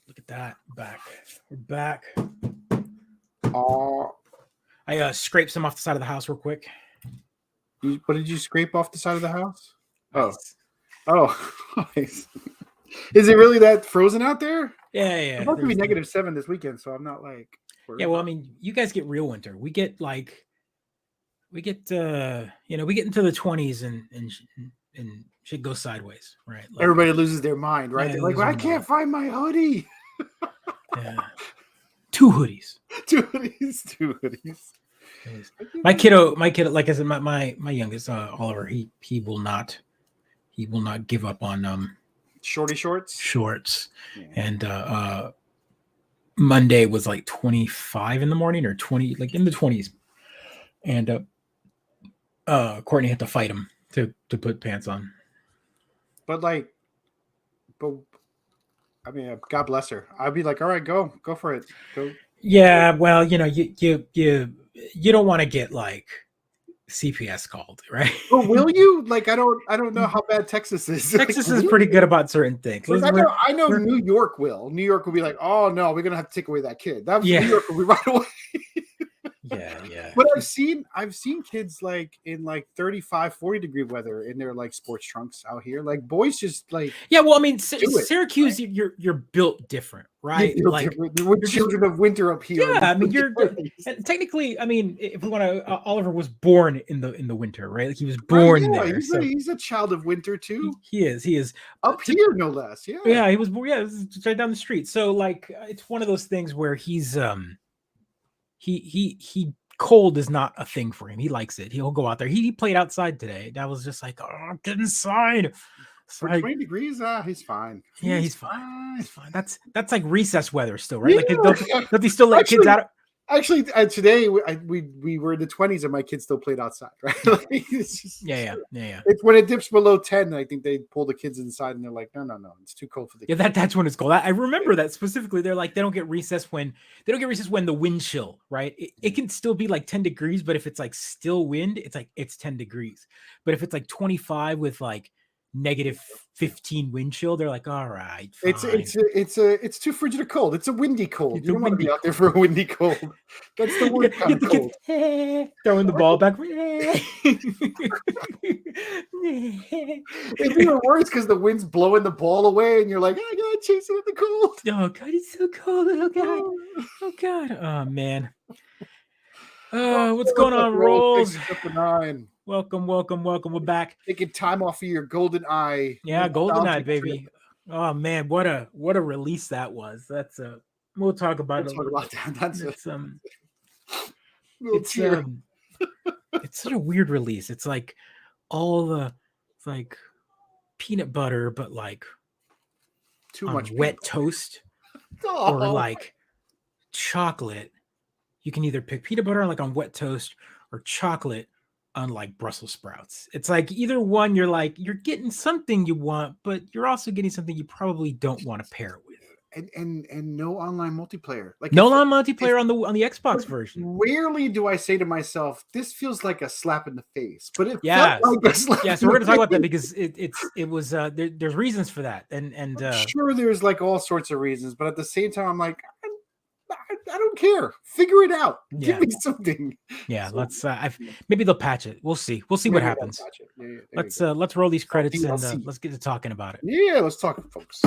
Look at that. Back. We're back. Oh, I scraped some off the side of the house real quick. what did you scrape off the side of the house? Nice. Oh, nice. Is it really that frozen out there? Yeah. It's supposed to be -7 this weekend, so I'm not like. Yeah, well, I mean, you guys get real winter. We get we get into the 20s and shit goes sideways, right? Like, everybody loses their mind, right? Yeah, They're like, loses I their can't mind. find my hoodie. yeah. Two hoodies. Two hoodies. My kiddo, like I said, my youngest, Oliver, he will not give up on Shorty shorts. Yeah. And Monday was like 25 in the morning or 20, like in the 20s, and Courtney had to fight him to put pants on. But I mean, God bless her. I'd be like, all right, go for it. Go. Yeah, well, you don't want to get like CPS called, right? But will you? Like, I don't know how bad Texas is. Texas is pretty good about certain things. Like, I know New York will. New York will be like, oh no, we're gonna have to take away that kid. New York will be right away. Yeah. But I've seen kids like in like 35, 40 degree weather in their like sports trunks out here. Like boys just like. Yeah, well, I mean, Syracuse, right? you're built different, right? Like we're children of winter up here. Yeah, I mean, and technically, I mean, if we want to, Oliver was born in the winter, right? Like he was born there. He's a child of winter too. He is up here, no less. Yeah, he was born. Yeah, it was right down the street. So like, it's one of those things where he's he cold is not a thing for him. He likes it. He'll go out there. He played outside today. That was just like, oh, get inside. For 20 degrees, he's fine. He's fine. He's fine. That's like recess weather still, right? Yeah. Like don't they still let kids out? Actually, today we were in the 20s and my kids still played outside, right? Like, it's just, yeah. It's when it dips below 10, I think they pull the kids inside and they're like, no, it's too cold for the kids. Yeah, that's when it's cold. I remember that specifically. They're like, they don't get recess when the wind chill, right? It can still be like 10 degrees, but if it's like still wind, it's like it's 10 degrees. But if it's like 25 with like -15 wind chill, they're like, all right, fine. It's too frigid a cold. It's a windy cold. You don't want to be out there for a windy cold. That's the word kind of cold. Throwing the ball back. It's even worse because the wind's blowing the ball away and you're like, I gotta chase it in the cold. Oh God, it's so cold. Oh God. Oh man. What's going on, Rolls? Welcome. We're back. Taking time off of your golden eye. Yeah, golden eye, baby. Oh man, what a release that was. That's we'll talk about it. It's such a weird release. It's like it's like peanut butter, but like too much wet toast or like chocolate. You can either pick peanut butter like on wet toast or chocolate on like Brussels sprouts. It's like either one, you're getting something you want, but you're also getting something you probably don't want to pair it with. And no online multiplayer. Like no online multiplayer on the Xbox version. Rarely do I say to myself, this feels like a slap in the face. But it felt like a slap. Yeah, so we're gonna talk about that because it was there's reasons for that. And I'm sure there's like all sorts of reasons, but at the same time, I'm like, I don't care. Figure it out. Give me something. Yeah, let's. Maybe they'll patch it. We'll see. We'll see what happens. Let's roll these credits and let's get to talking about it. Yeah, let's talk, folks.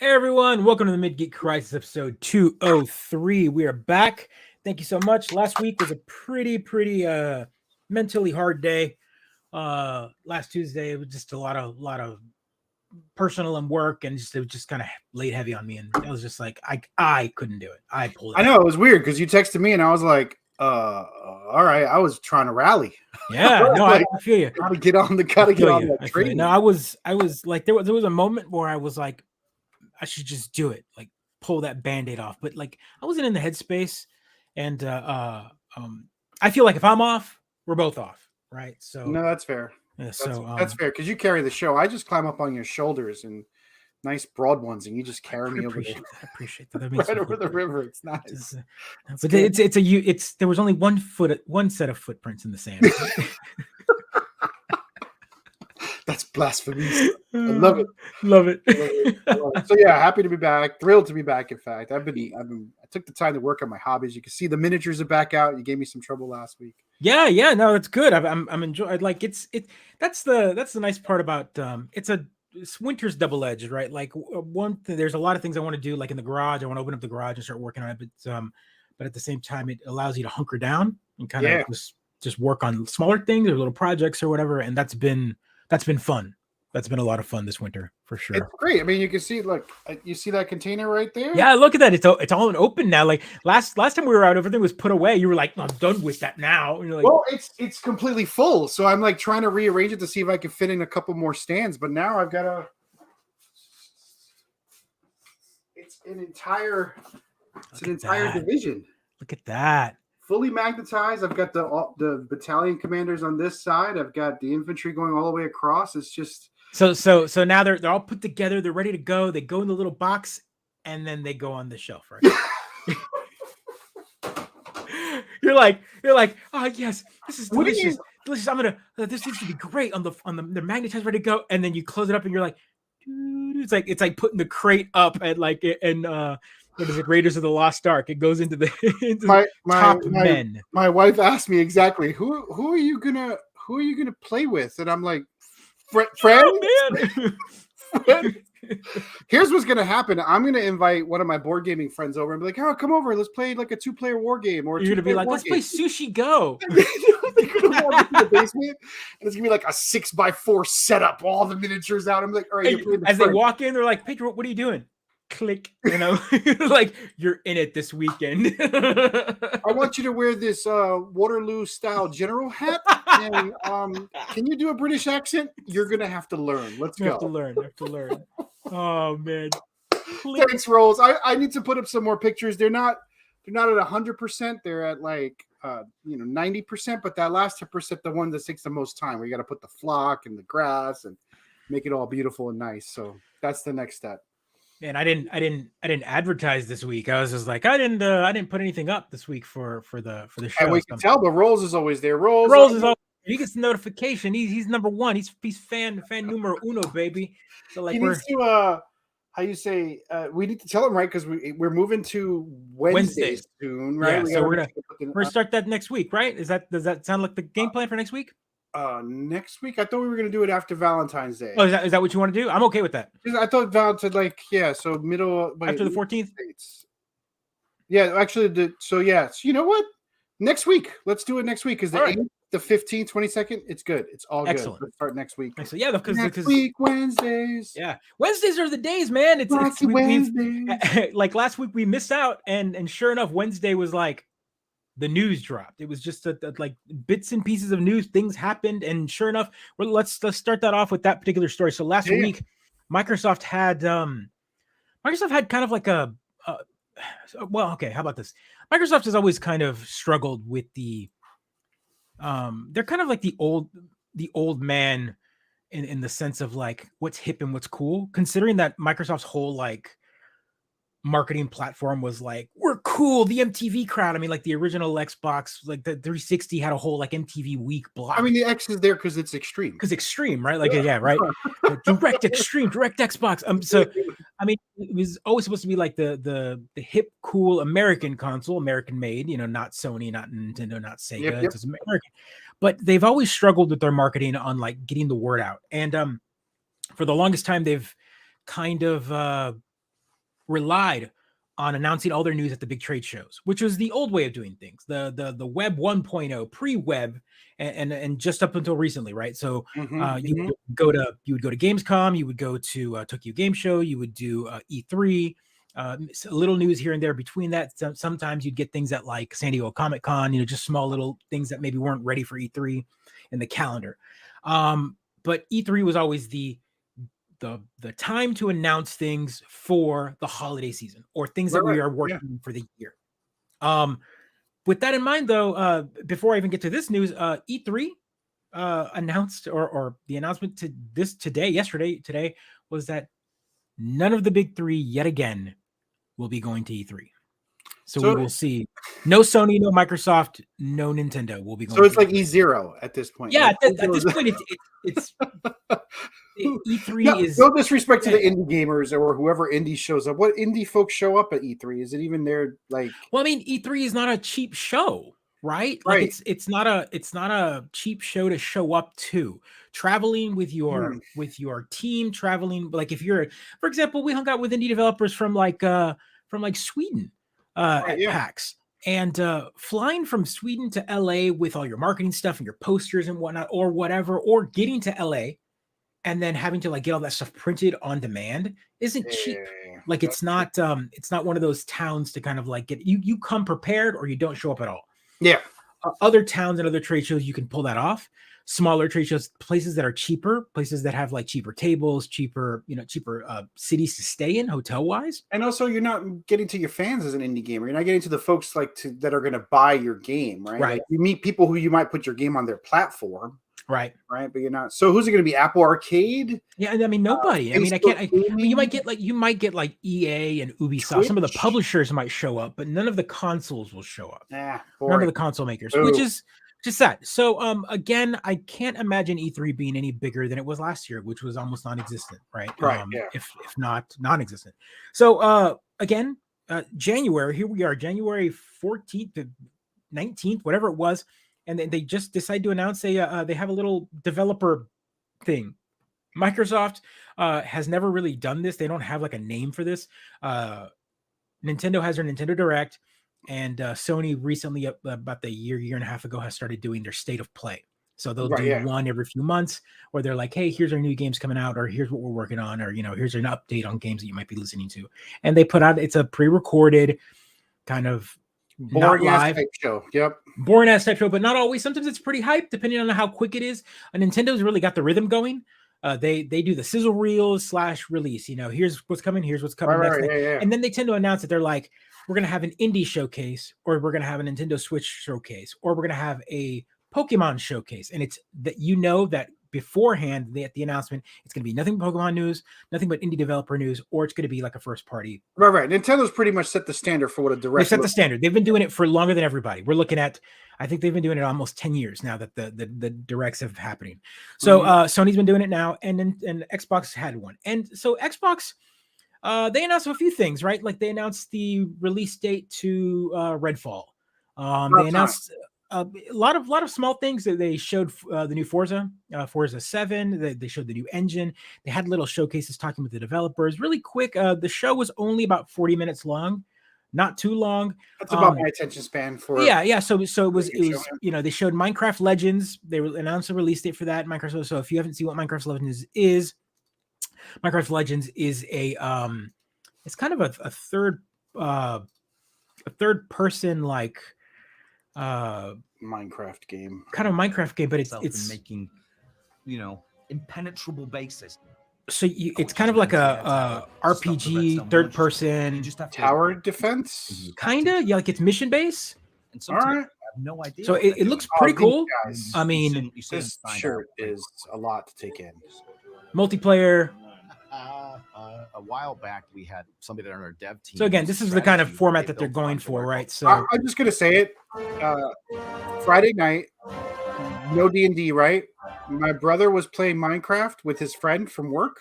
Everyone, welcome to the Mid-Geek Crisis episode 203. We are back. Thank you so much. Last week was a pretty mentally hard day. Last Tuesday it was just a lot of personal and work, and it was just kind of laid heavy on me, and I was just like I couldn't do it. I pulled it. I know it was weird because you texted me and I was like, All right. I was trying to rally. Yeah, no, Like, I feel you. gotta get on that train. No, I was like there was a moment where I was like, I should just do it, like pull that band-aid off. But like I wasn't in the headspace, and I feel like if I'm off, we're both off, right? So No, that's fair. yeah, That's fair because you carry the show. I just climb up on your shoulders and nice broad ones, and you just carry me over there. I appreciate that. That means Right over the river. It's nice. But it's there was only one set of footprints in the sand. That's blasphemy. I love it. Love it. So yeah, happy to be back. Thrilled to be back. In fact, I took the time to work on my hobbies. You can see the miniatures are back out. You gave me some trouble last week. Yeah, no, it's good. I'm enjoying. Like that's the nice part about it's winter's double edged, right? Like there's a lot of things I want to do, like in the garage. I want to open up the garage and start working on it, but at the same time, it allows you to hunker down and kind of just work on smaller things or little projects or whatever. And that's been fun. That's been a lot of fun this winter for sure. It's great. I mean, you can see, look, you see that container right there? Yeah, look at that. It's all open now. Like last time we were out, everything was put away. You were like, I'm done with that now. And you're like, well, it's completely full. So I'm like trying to rearrange it to see if I can fit in a couple more stands. But now I've got it's an entire division. Look at that. Fully magnetized. I've got the battalion commanders on this side. I've got the infantry going all the way across. It's just so now they're all put together. They're ready to go. They go in the little box and then they go on the shelf, right? You're like, oh yes, this is delicious. Delicious. This needs to be great on the magnetized, ready to go. And then you close it up and you're like, it's like putting the crate up at like what is it, Raiders of the Lost Ark? It goes into the top men. My wife asked me exactly who are you gonna play with, and I'm like, friends. Oh, man. Here's what's gonna happen. I'm gonna invite one of my board gaming friends over and be like, "Oh, come over. Let's play like a 2-player war game." Or you're gonna be like, "Let's play Sushi Go." They're gonna walk into the basement, and it's gonna be like a 6x4 setup. All the miniatures out. I'm like, "All right." As they walk in, they're like, "Pedro, what are you doing?" Click, like you're in it this weekend. I want you to wear this Waterloo style general hat, and can you do a British accent? You're gonna have to learn. Let's go. Have to learn. Oh man. Thanks, Rolls. I need to put up some more pictures. They're not at 100%. They're at like 90%, but that last 10%, the one that takes the most time. We got to put the flock and the grass and make it all beautiful and nice. So that's the next step. Man, I didn't advertise this week. I was just like, I didn't put anything up this week for the show. And we can tell, but Rolls is always there. Rolls is always. He gets the notification. He's number one. He's fan numero uno, baby. So like he needs to how you say we need to tell him, right? Because we're moving to Wednesday soon, right? Yeah, so we're gonna start that next week, right? Does that sound like the game plan for next week? Next week. I thought we were gonna do it after Valentine's Day. Oh, is that what you want to do? I'm okay with that. I thought Valentine's, so middle after the 14th. Yeah, actually, so you know what? Next week, let's do it next week because the 8th, the 15th, 22nd, it's good. It's all excellent. Good. Let's start next week. Excellent. Yeah, because next week Wednesdays. Yeah, Wednesdays are the days, man. It's Wednesdays. Like last week we missed out, and sure enough, Wednesday was like the news dropped. It was just like bits and pieces of news. Things happened, and sure enough, let's start that off with that particular story. So last week, Microsoft had kind of like well, okay. How about this? Microsoft has always kind of struggled with they're kind of like the old man in the sense of like what's hip and what's cool. Considering that Microsoft's whole like marketing platform was like, we're cool, the MTV crowd. I mean, like the original Xbox, like the 360 had a whole like MTV week block. I mean, the X is there because it's extreme. Because extreme, right? Like right. Direct Xbox. So I mean, it was always supposed to be like the hip, cool American console, American made, not Sony, not Nintendo, not Sega. Yep. It's American. But they've always struggled with their marketing on like getting the word out. And for the longest time, they've kind of relied on announcing all their news at the big trade shows, which was the old way of doing things, the web 1.0 pre-web and just up until recently, right? So you would go to Gamescom, you would go to Tokyo Game Show, you would do E3, A little news here and there between that. Sometimes you'd get things at like San Diego Comic-Con, just small little things that maybe weren't ready for E3 in the calendar. But E3 was always the time to announce things for the holiday season or things that we are working for the year. With that in mind, though, before I even get to this news, E3 announced or the announcement today was that none of the big three yet again will be going to E3. So we will see no Sony, no Microsoft, no Nintendo will be going. So it's like E0 at this point. Yeah, like, at this point, it's E3 is no disrespect to the indie gamers or whoever indie shows up. What indie folks show up at E3? Is it even their like? Well, I mean, E3 is not a cheap show, right? Like it's not a cheap show to show up to. Traveling with your team, traveling like if you're, for example, we hung out with indie developers from like Sweden at PAX. And flying from Sweden to LA with all your marketing stuff and your posters and whatnot, or whatever, or getting to LA and then having to like get all that stuff printed on demand isn't cheap. Like it's not one of those towns to kind of like get you come prepared or you don't show up at all. Yeah. Other towns and other trade shows you can pull that off. Smaller trade shows, places that are cheaper, places that have like cheaper tables, cheaper cities to stay in hotel wise. And also you're not getting to your fans as an indie gamer. You're not getting to the folks that are going to buy your game, right? Like you meet people who you might put your game on their platform. Right. But you're not. So who's it going to be? Apple Arcade? Yeah, I mean nobody. I mean, you might get like EA and Ubisoft. Twitch? Some of the publishers might show up, but none of the consoles will show up. None of the console makers, which is just sad. So again, I can't imagine E3 being any bigger than it was last year, which was almost non-existent, right? If not non-existent. So again, January, here we are, January 14th to 19th, whatever it was. And they just decided to announce they have a little developer thing. Microsoft has never really done this. They don't have like a name for this. Nintendo has their Nintendo Direct, and Sony recently, about a year and a half ago, has started doing their State of Play. So they'll do one every few months where they're like, hey, here's our new games coming out, or here's what we're working on, or here's an update on games that you might be listening to. And they put out, it's a pre-recorded kind of boring ass type show. Boring ass type show, but not always. Sometimes it's pretty hype depending on how quick it is. Nintendo's really got the rhythm going. They do the sizzle reels / release. Here's what's coming. Here's what's coming next. And then they tend to announce that they're like, we're gonna have an indie showcase, or we're gonna have a Nintendo Switch showcase, or we're gonna have a Pokemon showcase. And it's that that beforehand at the announcement, it's going to be nothing but Pokemon news, nothing but indie developer news, or it's going to be like a first party. Right. Nintendo's pretty much set the standard for what a direct. They set the standard. They've been doing it for longer than everybody. We're looking at, I think they've been doing it almost 10 years now that the directs have happening. So Sony's been doing it now, and Xbox had one. And so Xbox, they announced a few things, right? Like they announced the release date to Redfall. They announced a lot of small things that they showed. The new Forza 7. They showed the new engine. They had little showcases talking with the developers really quick. The show was only about 40 minutes long, not too long. That's about my attention span for. Yeah. So it was they showed Minecraft Legends. They announced a release date for that. Microsoft. So if you haven't seen what Minecraft Legends is, Minecraft Legends is it's kind of a third person like Minecraft game, but it's making impenetrable bases. So it's kind of like a RPG third person tower defense, kind of like it's mission based. All right, I have no idea. So it looks pretty cool. I mean, this shirt is a lot to take in. Multiplayer. A while back, we had somebody on our dev team. So again, this is the kind of format that they're going for, right? So I'm just gonna say it. Friday night, no D&D, right? My brother was playing Minecraft with his friend from work.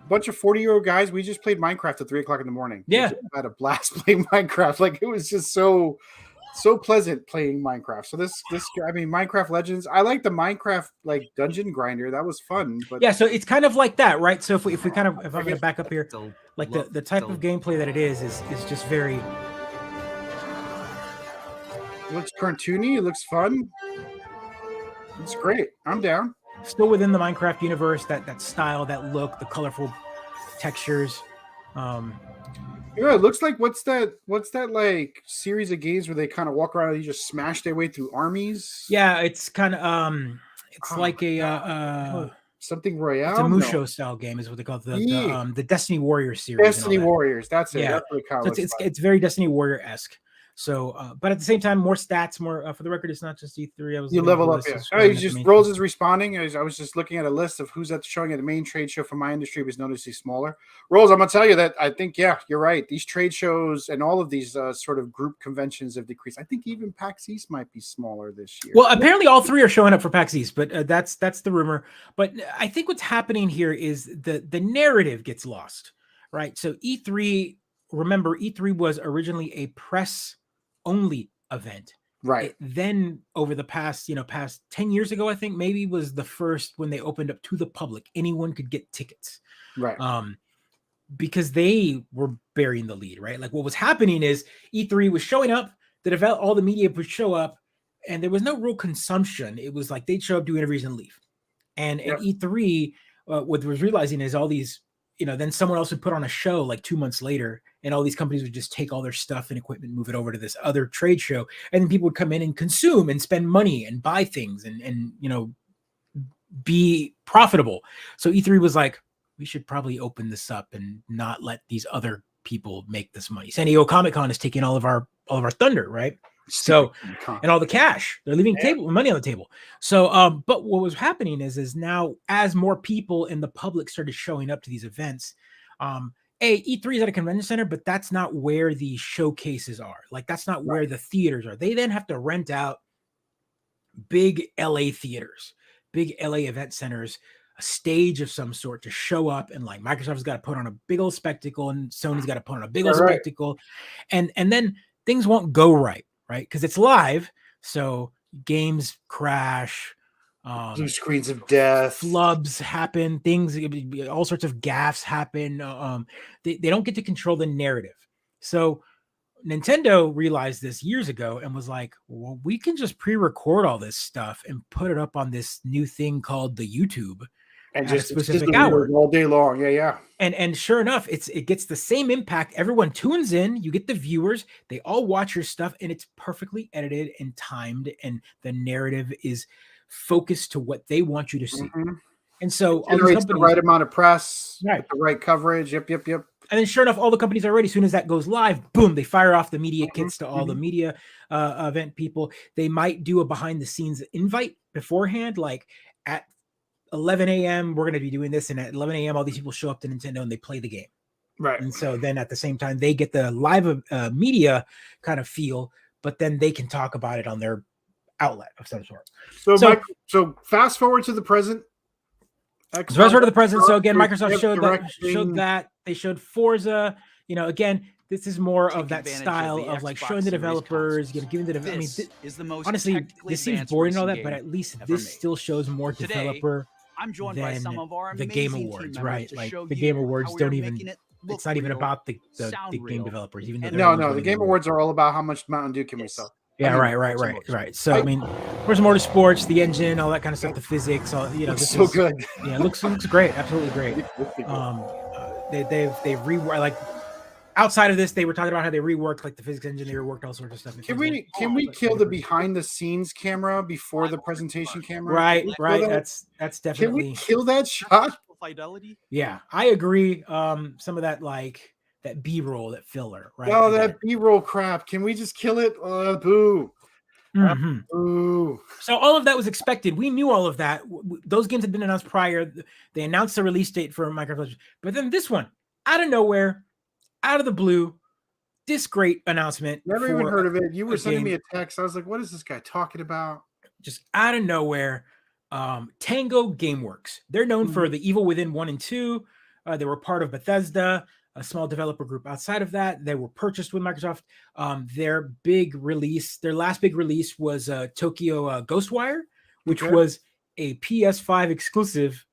A bunch of 40-year-old guys. We just played Minecraft at 3:00 in the morning. Yeah, I had a blast playing Minecraft. Like it was just so pleasant playing Minecraft. So Minecraft Legends. I like the Minecraft like dungeon grinder. That was fun. But yeah, so it's kind of like that, right? So if I'm gonna back up here, like the type of gameplay that it is just very. It looks cartoony. It looks fun. It's great. I'm down. Still within the Minecraft universe, that style, that look, the colorful textures. Yeah, it looks like what's that like series of games where they kind of walk around and you just smash their way through armies? Yeah, it's kind of it's Oh like my a God. Something it's a Royale? No. Musho style game is what they call it, Yeah. the Destiny Warrior series and all Destiny that. Warriors. That's it. Yeah, That's what it kind so of it's looks like. it's very Destiny Warrior esque. So, but at the same time, more stats, more for the record. It's not just E3. I was You looking at level the up, list, yeah. it's Oh, showing he's at the just main Rolls thing. is responding. I was just looking at a list of who's showing at the main trade show for my industry. Was noticing smaller. Rolls, I'm gonna tell you that I think you're right. These trade shows and all of these sort of group conventions have decreased. I think even PAX East might be smaller this year. Well, apparently all three are showing up for PAX East, but that's the rumor. But I think what's happening here is the narrative gets lost, right? So E3, remember, E3 was originally a press only event. Right. It then over the past 10 years ago, I think maybe was the first when they opened up to the public. Anyone could get tickets. Right. Because they were burying the lead, right? Like what was happening is E3 was showing up, all the media would show up, and there was no real consumption. It was like they'd show up, do interviews, and leave. And E3, what was realizing is all these, then someone else would put on a show like 2 months later, and all these companies would just take all their stuff and equipment, move it over to this other trade show, and then people would come in and consume and spend money and buy things and be profitable. So E3 was like, we should probably open this up and not let these other people make this money. San Diego Comic-Con is taking all of our thunder, right? So, and all the cash, they're leaving money on the table. So, but what was happening is now as more people in the public started showing up to these events, E3 is at a convention center, but that's not where the showcases are. Like that's not where the theaters are. They then have to rent out big LA theaters, big LA event centers, a stage of some sort to show up, and like Microsoft's got to put on a big old spectacle and Sony's got to put on a big old spectacle, and then things won't go right, because it's live, so games crash, blue screens of death, flubs happen, things, all sorts of gaffes happen. They don't get to control the narrative. So Nintendo realized this years ago and was like, well, we can just pre-record all this stuff and put it up on this new thing called the YouTube and at just a specific hour all day long. Yeah. And sure enough, it gets the same impact. Everyone tunes in, you get the viewers, they all watch your stuff, and it's perfectly edited and timed, and the narrative is focused to what they want you to see. Mm-hmm. And so all these companies, the right amount of press, the right coverage. Yep. And then sure enough, all the companies are ready. As soon as that goes live, boom, they fire off the media kits to all the media event people. They might do a behind the scenes invite beforehand, like at 11 a.m. we're going to be doing this, and at 11 a.m. all these people show up to Nintendo and they play the game. Right. And so then at the same time, they get the live media kind of feel, but then they can talk about it on their outlet of some sort. So fast forward to the present. Fast forward to the present. So again, Microsoft showed that. They showed Forza. Again, this is more of that style of like showing the developers, giving the developers. I mean, honestly, this seems boring and all that, but at least this still shows more developer I'm joined by some of our the Game Awards, right? Like the Game Awards don't even. It's not even about the game developers, even though no, the Game Awards are all about how much Mountain Dew can we sell. Yeah, right. So I mean, Forza Motorsports, the engine, all that kind of stuff, the physics, all this so good. Yeah, it looks great, absolutely great. They've reworked, like outside of this, they were talking about how they reworked like the physics engine, they reworked all sorts of stuff. Can we kill the behind the scenes camera before the presentation camera? Right. That's definitely. Can we kill that shot? Fidelity. Yeah, I agree. Some of that like. That B-roll, that filler, right? Oh, that B-roll crap. Can we just kill it? Boo. Mm-hmm. Boo. So all of that was expected. We knew all of that. Those games had been announced prior. They announced the release date for Microsoft. But then this one, out of nowhere, out of the blue, this great announcement. Never even heard of it. You were sending me a text. I was like, what is this guy talking about? Just out of nowhere. Tango Gameworks. They're known for the Evil Within 1 and 2. They were part of Bethesda, a small developer group. Outside of that, they were purchased with Microsoft. Their last big release was Tokyo Ghostwire, which was a PS5 exclusive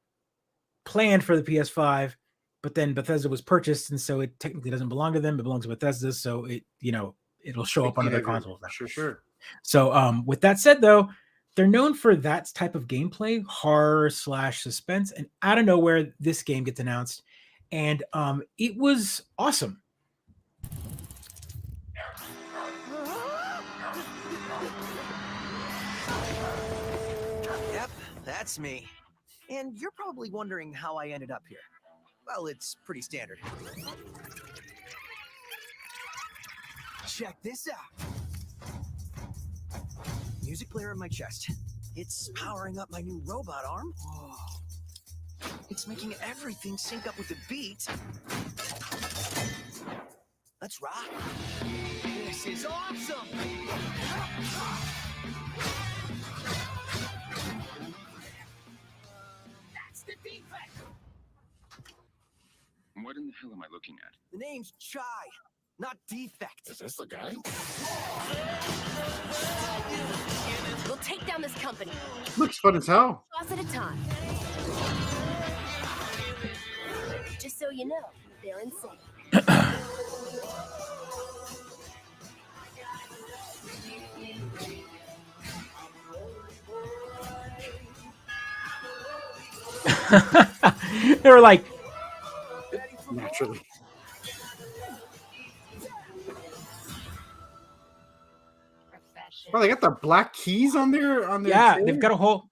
planned for the PS5, but then Bethesda was purchased, and so it technically doesn't belong to them. It belongs to Bethesda, so it'll show up on other consoles now. Sure. So with that said, though, they're known for that type of gameplay, horror / suspense, and out of nowhere, this game gets announced. And it was awesome. That's me. And you're probably wondering how I ended up here. Well, it's pretty standard. Check this out. Music player in my chest. It's powering up my new robot arm. Whoa. It's making everything sync up with the beat. Let's rock. This is awesome. That's the defect. What in the hell am I looking at? The name's Chai, not Defect. Is this the guy? We'll take down this company, Looks fun as hell. toss at a time. Just so you know, they're insane. They were like, Naturally. Oh, they got the black keys on their yeah, chair? they've got a whole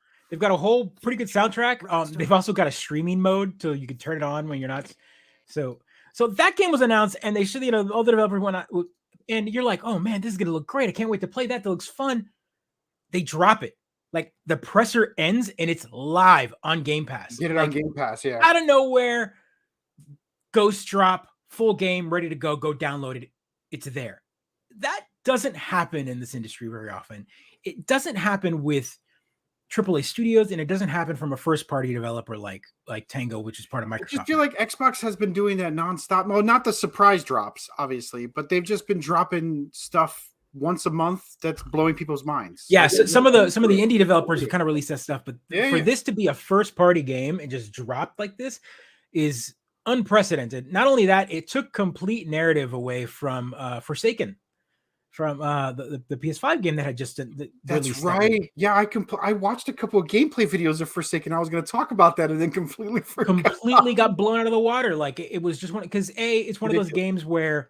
pretty good soundtrack. They've also got a streaming mode so you can turn it on when you're not. So that game was announced, and they should, all the developers went out, and you're like, oh man, this is gonna look great. I can't wait to play that. That looks fun. They drop it. Like the presser ends and it's live on Game Pass. Get it like, on Game Pass, yeah. Out of nowhere, Ghost drop, full game, ready to go download it. It's there. That doesn't happen in this industry very often. It doesn't happen with AAA studios, and it doesn't happen from a first-party developer like Tango, which is part of Microsoft. I just feel like Xbox has been doing that nonstop. Well, not the surprise drops, obviously, but they've just been dropping stuff once a month that's blowing people's minds. Yeah, so some of the indie developers have kind of released that stuff, but Yeah. this to be a first-party game and just dropped like this is unprecedented. Not only that, it took complete narrative away from Forsaken, from the PS5 game that had just That's released right. Yeah, I watched a couple of gameplay videos of Forsaken. I was going to talk about that and then completely forgot. completely got blown out of the water. Like it was just one, because it's one of those games where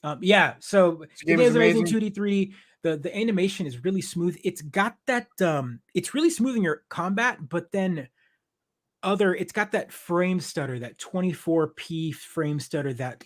so the game is amazing. 2D 3D, the animation is really smooth. It's got that it's really smooth in your combat, but then it's got that frame stutter, that 24p frame stutter that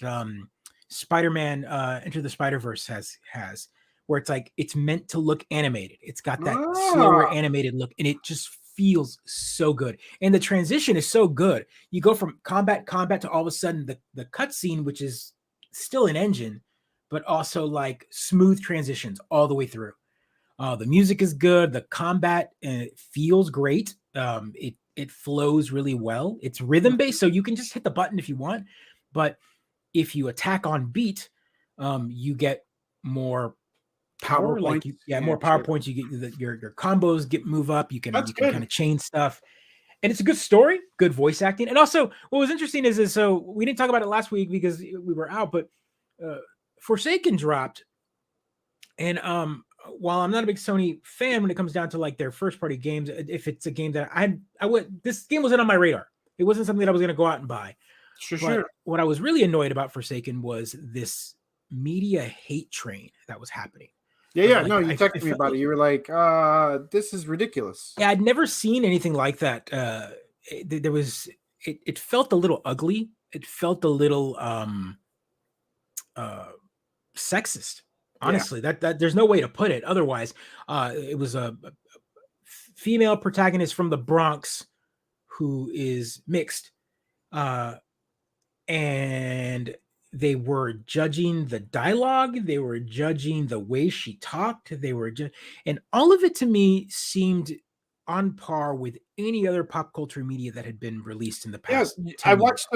Spider-Man Enter the Spider-Verse has, where it's like it's meant to look animated. It's got that slower animated look, and it just feels so good. And the transition is so good. You go from combat to all of a sudden the cutscene, which is still an engine, but also like smooth transitions all the way through. The music is good. The combat feels great. It flows really well. It's rhythm based, so you can just hit the button if you want. But if you attack on beat, you get more power. Like more power points. You get your combos move up. You can kind of chain stuff. And it's a good story, good voice acting. And also what was interesting is so we didn't talk about it last week because we were out, but Forsaken dropped. And while I'm not a big Sony fan when it comes down to like their first party games, if it's a game that this game wasn't on my radar. It wasn't something that I was going to go out and buy. Sure. What I was really annoyed about Forsaken was this media hate train that was happening. Yeah. No, you texted me about it. You were like, this is ridiculous. Yeah, I'd never seen anything like that. It felt a little ugly. It felt a little sexist. Honestly, that there's no way to put it otherwise. It was a female protagonist from the Bronx who is mixed, and they were judging the dialogue. They were judging the way she talked. And all of it to me seemed on par with any other pop culture media that had been released in the past. Yeah, I watched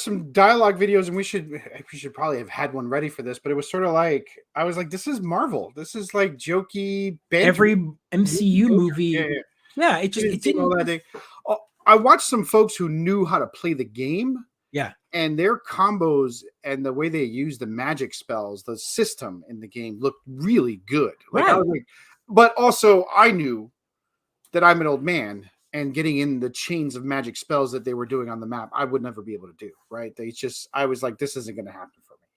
some dialogue videos, and we should probably have had one ready for this, but it was sort of like, I was like, this is Marvel. This is like jokey banter. Every MCU movie. Yeah, it didn't all that thing. I watched some folks who knew how to play the game. Yeah. And their combos and the way they use the magic spells, the system in the game looked really good. But also I knew that I'm an old man, and getting in the chains of magic spells that they were doing on the map, I would never be able to do. Right? I was like, this isn't going to happen for me.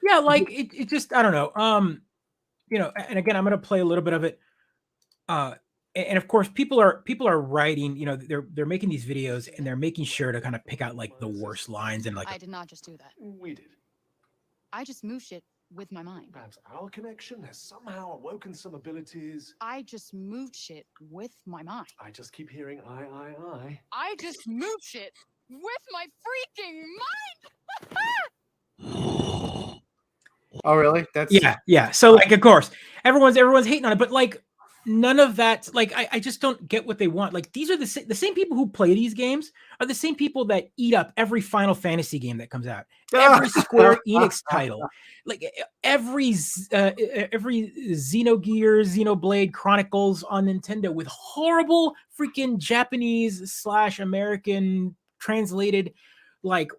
Yeah, like it just, I don't know. And again, I'm going to play a little bit of it. and of course people are writing, you know, they're making these videos and they're making sure to kind of pick out like the worst lines and like I did not just do that. We did. I just moved shit with my mind. Perhaps our connection has somehow awoken some abilities. I just moved shit with my mind. I just keep hearing I. I just moved shit with my freaking Oh, really? That's yeah. So like, of course, everyone's hating on it, but like none of that. Like, I just don't get what they want. Like, these are the same people who play these games are the same people that eat up every Final Fantasy game that comes out, every Square Enix title, like every Xenogears, Xenoblade Chronicles on Nintendo with horrible freaking Japanese / American translated like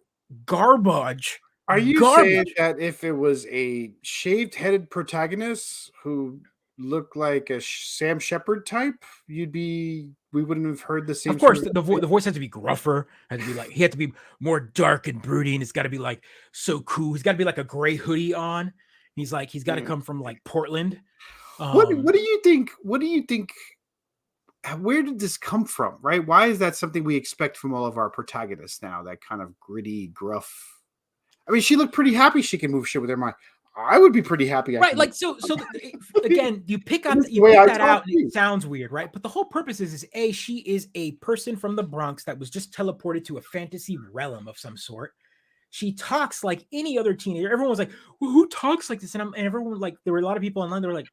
garbage. Are you saying that if it was a shaved-headed protagonist who looked like a Sam Shepard type, we wouldn't have heard the same? Of course, the voice has to be gruffer. Had to be like, he had to be more dark and brooding. It's got to be like so cool. He's got to be like a gray hoodie on. He's got to come from like Portland. What do you think? What do you think? Where did this come from? Right? Why is that something we expect from all of our protagonists now? That kind of gritty, gruff. I mean, she looked pretty happy she can move shit with her mind. I would be pretty happy. Right, like so again, you pick that out and it sounds weird, right? But the whole purpose is she is a person from the Bronx that was just teleported to a fantasy realm of some sort. She talks like any other teenager. Everyone was like, well, who talks like this? And everyone like, there were a lot of people online that were like,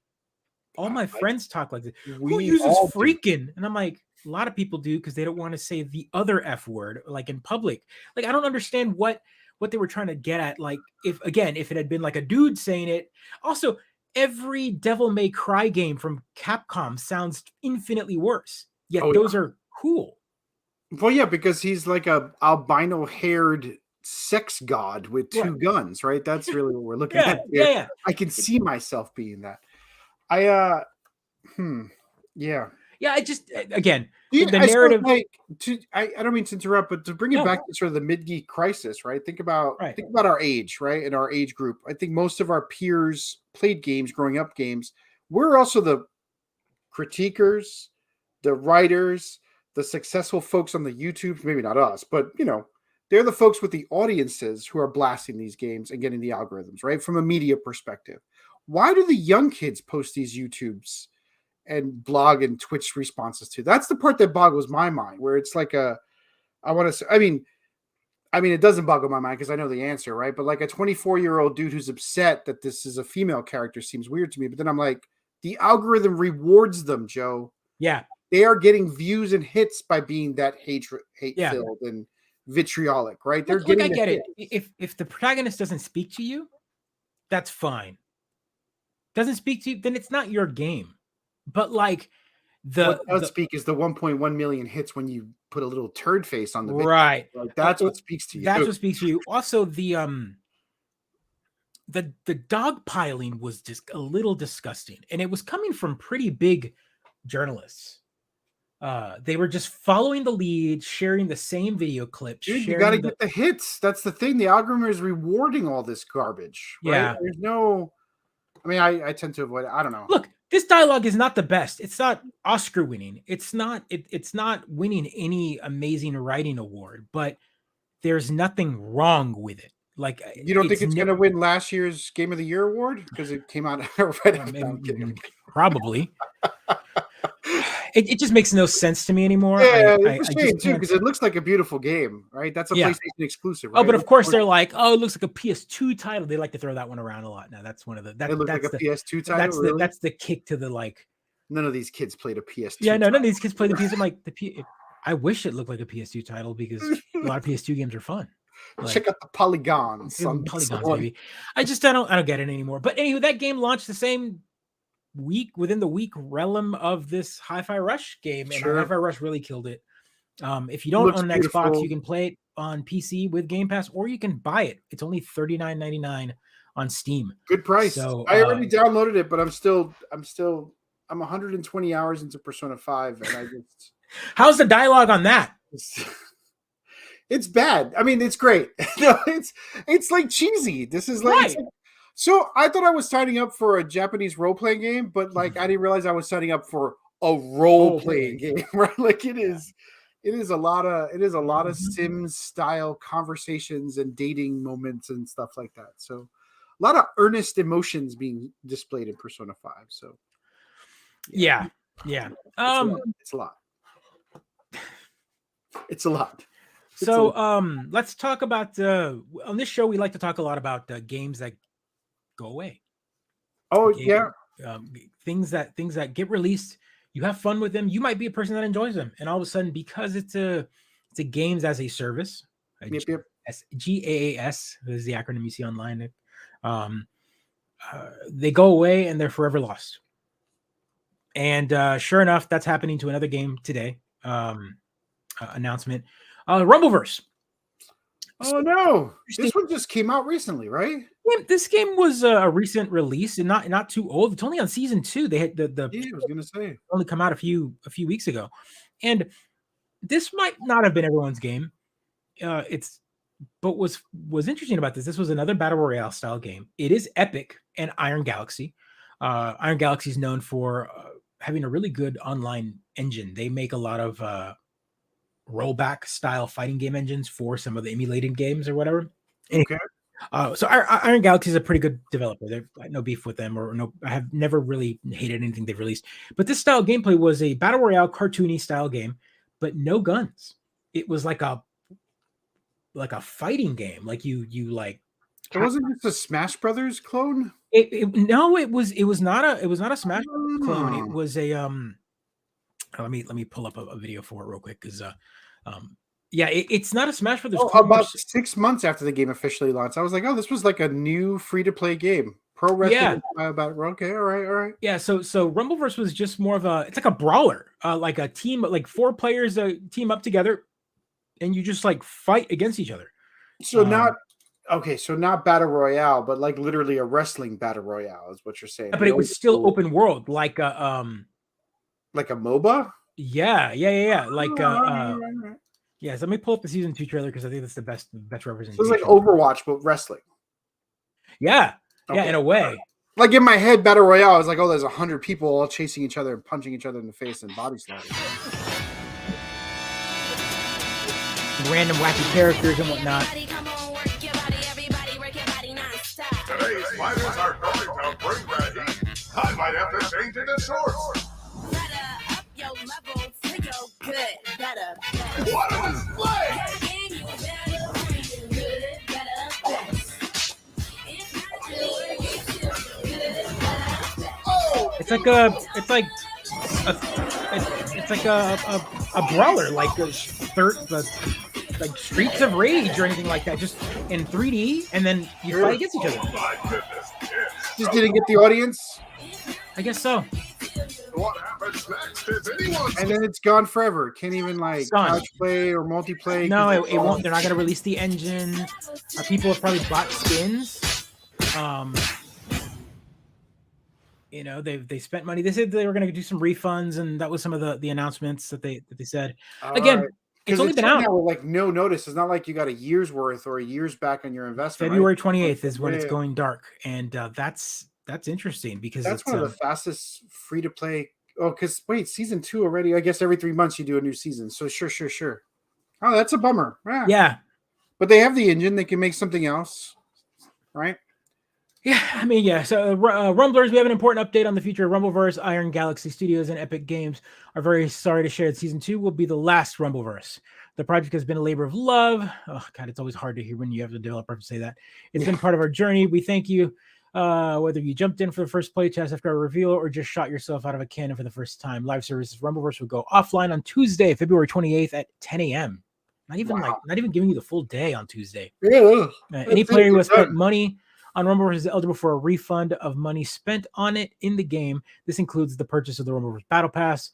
all my friends talk like this. Who uses freaking? And I'm like, a lot of people do because they don't want to say the other F word like in public. Like, I don't understand what they were trying to get at. Like, if it had been like a dude saying it. Also, every Devil May Cry game from Capcom sounds infinitely worse. Yet those are cool. Well, yeah, because he's like a albino-haired sex god with two guns, right? That's really what we're looking at here. Yeah. I can see myself being that. Yeah. I just again the narrative. I don't mean to interrupt, but to bring it back to sort of the mid-geek crisis, right? Think about our age, right? In our age group, I think most of our peers played games, growing up games. We're also the critiquers, the writers, the successful folks on the YouTube. Maybe not us, but they're the folks with the audiences who are blasting these games and getting the algorithms, right? From a media perspective. Why do the young kids post these YouTubes and blog and Twitch responses to? That's the part that boggles my mind, where it's like it doesn't boggle my mind because I know the answer, right? But like a 24-year-old dude who's upset that this is a female character seems weird to me. But then I'm like, the algorithm rewards them, Joe. Yeah. They are getting views and hits by being that hate-filled and vitriolic, right? They're getting. I get it. If the protagonist doesn't speak to you, that's fine. Doesn't speak to you, then it's not your game. But like what does speak is the 1.1 million hits when you put a little turd face on the video. Right. Like, that's what speaks to you. That's what speaks to you. Also, the dog piling was just a little disgusting, and it was coming from pretty big journalists. They were just following the lead, sharing the same video clips. Dude, you got to get the hits. That's the thing. The algorithm is rewarding all this garbage. Right? Yeah. There's no. I mean, I tend to avoid it. I don't know. Look, this dialogue is not the best. It's not Oscar winning. It's not winning any amazing writing award, but there's nothing wrong with it. Like, you don't think it's going to win last year's Game of the Year award because it came out right after? Probably. It just makes no sense to me anymore. Yeah, it's a shame too because it looks like a beautiful game, right? That's a PlayStation exclusive. Right? Oh, but of course they're like, oh, it looks like a PS2 title. They like to throw that one around a lot. Now that's one of the. It looks like a PS2 title. That's the kick to the like. None of these kids played a PS2. Yeah, no, none of these kids play the PS. I'm like I wish it looked like a PS2 title because a lot of PS2 games are fun. Like, check out the polygons. Maybe. I don't get it anymore. But anyway, that game launched the same week within the week realm of this Hi-Fi Rush game, and Hi-Fi Rush really killed it. If you don't own an Xbox, you can play it on PC with Game Pass, or you can buy it. It's only $39.99 on Steam. Good price. So I already downloaded it, but I'm 120 hours into Persona 5, and I just. How's the dialogue on that? It's bad. I mean, it's great. No, it's like cheesy. This is like. Right. So I thought I was signing up for a Japanese role-playing game, but like I didn't realize I was signing up for a role playing game, right? Like it is a lot of Sims style conversations and dating moments and stuff like that. So a lot of earnest emotions being displayed in Persona 5. So Yeah. it's a lot. It's a lot. So let's talk about on this show we like to talk a lot about games that go away. Things that get released, you have fun with them, you might be a person that enjoys them, and all of a sudden, because it's a games as a service, GAAS is the acronym you see online, they go away and they're forever lost. And sure enough, that's happening to another game today. Announcement, Rumbleverse. Oh no, this one just came out recently, right? Yeah, this game was a recent release and not too old. It's only on season 2. They had I was gonna say only come out a few weeks ago, and this might not have been everyone's game. But was interesting about this was another battle royale style game. It is Epic and Iron Galaxy. Iron Galaxy is known for having a really good online engine. They make a lot of rollback style fighting game engines for some of the emulated games or whatever. Okay. So Iron Galaxy is a pretty good developer. They've no beef with them, I have never really hated anything they've released. But this style of gameplay was a battle royale cartoony style game, but no guns. It was like a fighting game. Like you like. It wasn't just a Smash Brothers clone. It was not a Smash clone. It was a Let me pull up a video for it real quick because it's not a Smash Brothers. About 6 months after the game officially launched, I was like, oh, this was like a new free-to-play game. Pro wrestling about okay, all right. Yeah, so Rumbleverse was just more of it's like a brawler, like a team, like 4 players team up together, and you just like fight against each other. So not battle royale, but like literally a wrestling battle royale is what you're saying. But it was still open world, like a MOBA. Yeah. Like yeah. So let me pull up the season 2 trailer because I think that's the best representation. So it's like Overwatch but wrestling. Yeah, in a way. Like in my head, battle royale, I was like, oh, there's 100 people all chasing each other and punching each other in the face and body slamming. Random wacky characters and whatnot. Today's fighters are going to bring the heat. I might have to change into shorts. What a display! It's like a brawler, like like Streets of Rage or anything like that, just in 3D, and then you fight against each other. My goodness, Just didn't get the audience. I guess so. what happens next is anyone's. And then it's gone forever. Can't even like couch play or multiplayer. No, it won't. They're not going to release the engine. People have probably bought skins. They spent money. They said they were going to do some refunds, and that was some of the announcements that they said. Again, right. It's only been out with like no notice. It's not like you got a year's worth or a year's back on your investment. February 28th is when it's going dark, and that's interesting because that's one of the fastest free to play. Oh, because wait, season 2 already. I guess every 3 months you do a new season. So sure. Oh, that's a bummer. Yeah, but they have the engine. They can make something else, right? Yeah, I mean, yeah. So, Rumblers, we have an important update on the future of Rumbleverse. Iron Galaxy Studios and Epic Games are very sorry to share that Season 2 will be the last Rumbleverse. The project has been a labor of love. Oh, God, it's always hard to hear when you have a developer say that. It's been part of our journey. We thank you, whether you jumped in for the first playtest after our reveal or just shot yourself out of a cannon for the first time. Live services Rumbleverse will go offline on Tuesday, February 28th at 10 a.m. Not even giving you the full day on Tuesday. Yeah. Any player who has spent money on Rumbleverse is eligible for a refund of money spent on it in the game. This includes the purchase of the Rumbleverse Battle Pass,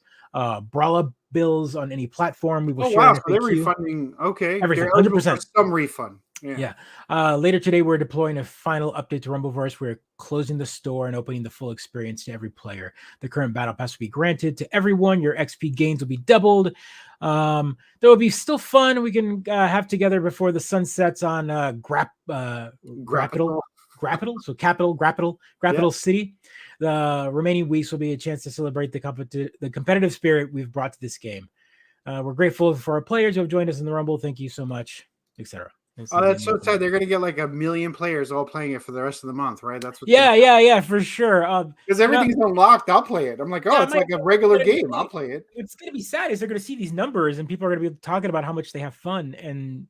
Brawler bills on any platform. We will share. So they're refunding. Okay, everything, 100%. Some refund. Yeah. Later today, we're deploying a final update to Rumbleverse. We're closing the store and opening the full experience to every player. The current Battle Pass will be granted to everyone. Your XP gains will be doubled. There will be still fun we can have together before the sun sets on Grapple. Grappital, so Grappital City. The remaining weeks will be a chance to celebrate the competitive spirit we've brought to this game. We're grateful for our players who have joined us in the Rumble. Thank you so much, etc. Oh, that's so sad. They're going to get like 1 million players all playing it for the rest of the month, right? That's what. Yeah, for sure. Because everything's unlocked, I'll play it. I'm like, it's like a regular game. I'll play it. What's going to be sad is they're going to see these numbers and people are going to be talking about how much they have fun. And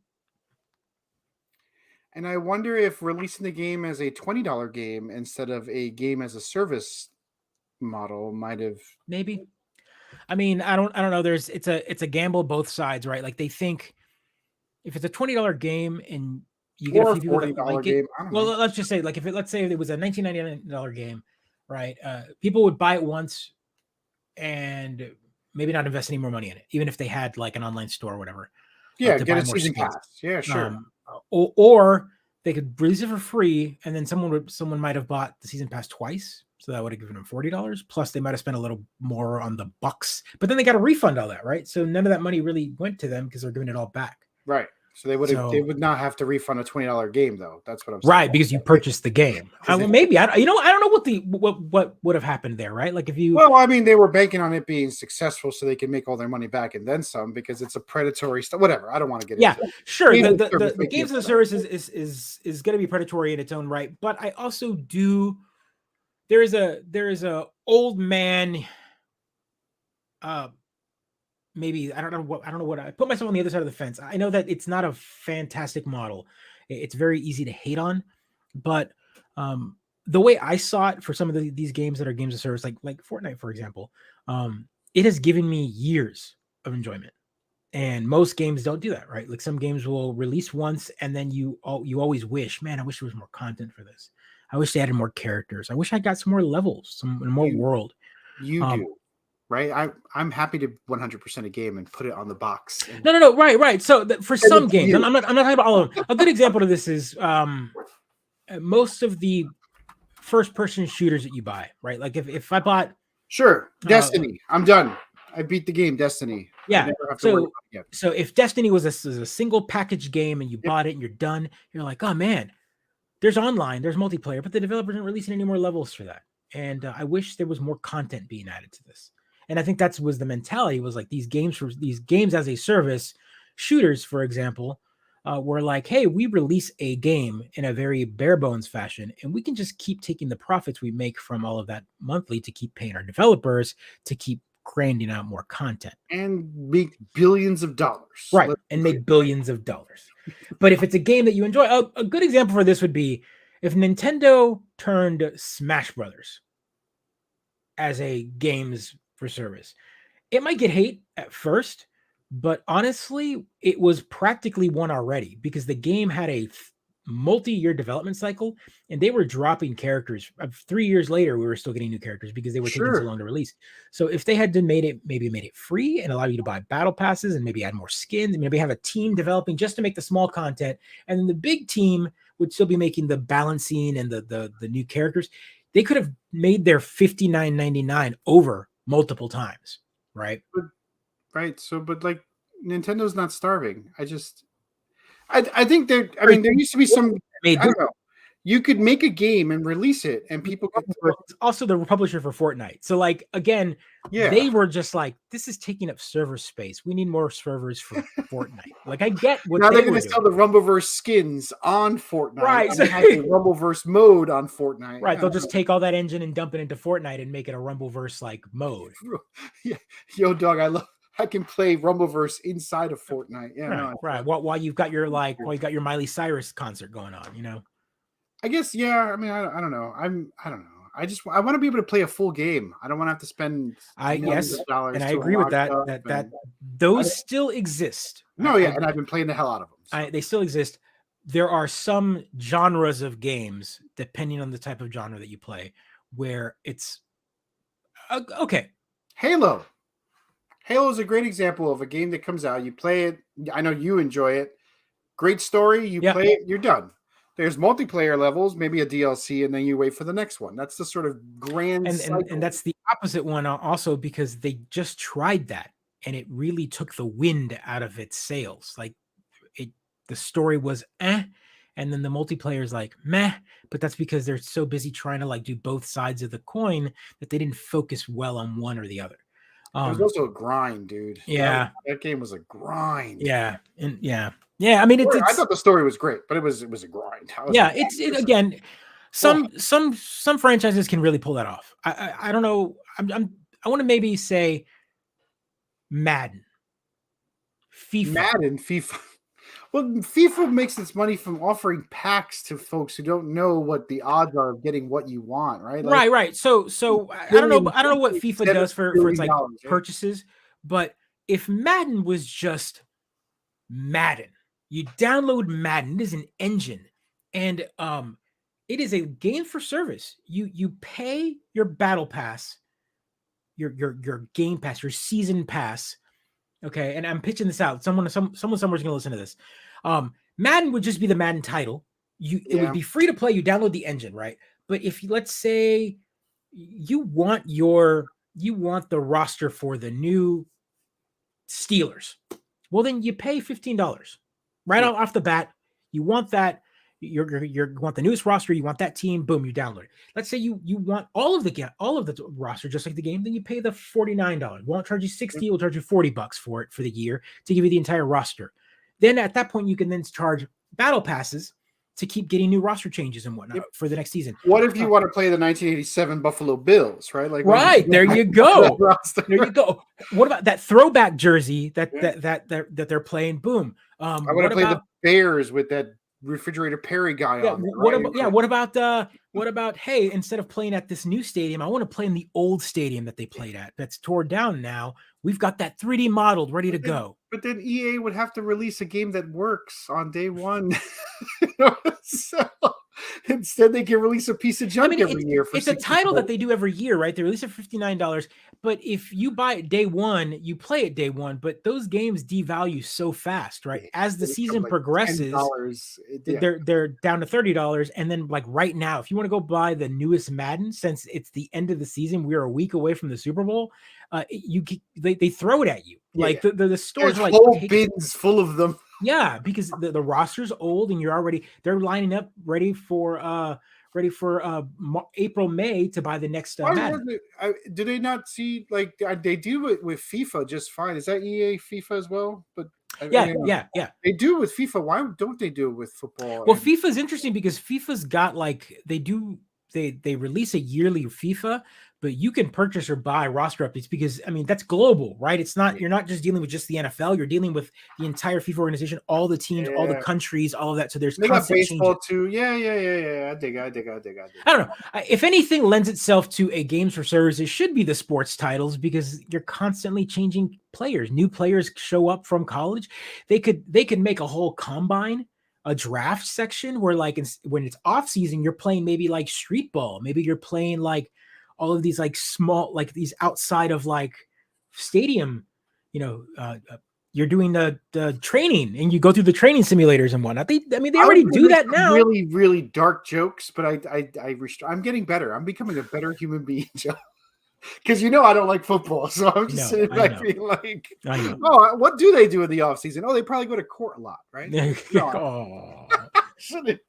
I wonder if releasing the game as a $20 game instead of a game as a service model might have maybe. I mean, I don't know. It's a gamble both sides, right? Like they think if it's a $20 game and you get a few people that like it, well, let's just say like let's say it was a $19.99 game, right? People would buy it once and maybe not invest any more money in it, even if they had like an online store or whatever. Yeah, get a season pass. Yeah, sure. Or they could release it for free, and then someone might have bought the season pass twice, so that would have given them $40. Plus, they might have spent a little more on the bucks, but then they got to refund all that, right? So none of that money really went to them because they're giving it all back. Right. So they would not have to refund a $20 game though. That's what I'm saying. Right, because you purchased the game. Maybe I don't know what would have happened there, right? Like if you they were banking on it being successful so they can make all their money back and then some because it's a predatory stuff. Whatever. I don't want to get into it. Sure. The games of the service is going to be predatory in its own right, but I also do. There is a old man. Maybe I don't know what I put myself on the other side of the fence. I know that it's not a fantastic model. It's very easy to hate on, but the way I saw it for some of these games that are games of service, like Fortnite, for example, it has given me years of enjoyment. And most games don't do that, right? Like some games will release once, and then you always wish, man, I wish there was more content for this. I wish they added more characters. I wish I got some more levels, some more world. You do. Right, I'm happy to 100% a game and put it on the box. No, right. So for some games, I'm not talking about all of them. A good example of this is most of the first-person shooters that you buy, right? Like if I bought, Destiny, I'm done. I beat the game, Destiny. Yeah. So if Destiny was a single package game and you bought it and you're done, you're like, oh man, there's online, there's multiplayer, but the developer isn't releasing any more levels for that. And I wish there was more content being added to this. And I think that was the mentality, was like these games as a service, shooters, for example, were like, hey, we release a game in a very bare bones fashion, and we can just keep taking the profits we make from all of that monthly to keep paying our developers to keep grinding out more content. And make billions of dollars. Right, and make billions of dollars. But if it's a game that you enjoy, a good example for this would be if Nintendo turned Smash Brothers as a games for service. It might get hate at first, but honestly, it was practically one already because the game had a multi-year development cycle and they were dropping characters. 3 years later, we were still getting new characters because they were taking so long to release. So if they had made it free and allow you to buy battle passes and maybe add more skins, and maybe have a team developing just to make the small content, and then the big team would still be making the balancing and the new characters, they could have made their $59.99 over multiple times, right? But like Nintendo's not starving. I think there used to be some. I don't know. You could make a game and release it, and people could. It's also the publisher for Fortnite. So, like again, they were just like, "This is taking up server space. We need more servers for Fortnite." Like, I get what now they're going to sell the Rumbleverse skins on Fortnite, right? So have a Rumbleverse mode on Fortnite, right? They'll just take all that engine and dump it into Fortnite and make it a Rumbleverse like mode. Yeah, yo, dog, I can play Rumbleverse inside of Fortnite. Yeah, right. While you've got your Miley Cyrus concert going on, you know. I guess, yeah. I mean, I don't know. I don't know. I want to be able to play a full game. I don't want to have to spend millions of dollars. And I agree with that. Those still exist. And I've been playing the hell out of them. They still exist. There are some genres of games, depending on the type of genre that you play, where it's okay. Halo is a great example of a game that comes out. You play it. I know you enjoy it. Great story. You play it. You're done. There's multiplayer levels, maybe a DLC, and then you wait for the next one. That's the sort of grand and that's the opposite one also, because they just tried that and it really took the wind out of its sails. Like the story was and and then the multiplayer is like meh, but that's because they're so busy trying to like do both sides of the coin that they didn't focus well on one or the other. It was also a grind, dude. Yeah, that game was a grind. yeah, and yeah. I mean, I thought the story was great, but it was a grind. Again. Some franchises can really pull that off. I don't know. I want to maybe say Madden, FIFA. Well, FIFA makes its money from offering packs to folks who don't know what the odds are of getting what you want, right? Like, right. So I don't know what FIFA does for its like purchases, but if Madden was just Madden, you download Madden. It is an engine, and it is a game for service. You pay your battle pass, your game pass, your season pass. Okay, and I'm pitching this out. Someone somewhere's going to listen to this. Madden would just be the Madden title. It would be free to play. You download the engine, right? But if let's say you want the roster for the new Steelers, well then you pay $15 right off the bat. You want that. You want the newest roster, you want that team, boom, you download it. Let's say you want all of the roster just like the game, then you pay the $49. Won't charge you $60, we'll charge you $40 for it for the year to give you the entire roster. Then at that point you can then charge battle passes to keep getting new roster changes and whatnot for the next season. What if you want to play the 1987 Buffalo Bills, right? Like there you go. There you go. What about that throwback jersey that they're playing? Boom. I want to play the Bears with that Refrigerator Perry guy on. What about hey, instead of playing at this new stadium, I want to play in the old stadium that they played at that's torn down now. We've got that 3D modeled ready to go. But then EA would have to release a game that works on day one. So instead they can release a piece of junk every year. It's a title that they do every year, right? They release it for $59. But if you buy it day one, you play it day one. But those games devalue so fast, right? As the season progresses, they're down to $30. And then like right now, if you want to go buy the newest Madden, since it's the end of the season, we're a week away from the Super Bowl. They throw it at you. Like the stores are like whole bins full of them. Yeah, because the roster's old and they're lining up ready for April, May to buy the next Madden. Do they not see like they do it with FIFA just fine? Is that EA FIFA as well? But yeah. They do it with FIFA. Why don't they do it with football? Well, FIFA is interesting because FIFA's got like they release a yearly FIFA, but you can purchase or buy roster updates because I mean that's global, right? It's not you're not just dealing with just the NFL, you're dealing with the entire FIFA organization, all the teams, all the countries, all of that. So there's constant baseball changes. too. Yeah. I dig. I don't know. If anything lends itself to a games for service, it should be the sports titles because you're constantly changing players. New players show up from college. They could make a whole combine, a draft section where like when it's off season, you're playing maybe like street ball. Maybe you're playing like all of these like small, like these outside of like stadium, you're doing the training and you go through the training simulators and whatnot. They already do that now. Really, really dark jokes, but I'm getting better. I'm becoming a better human being, Joe. Because I don't like football, so I'm just sitting back being like, oh, what do they do in the off season? Oh, they probably go to court a lot, right? I shouldn't.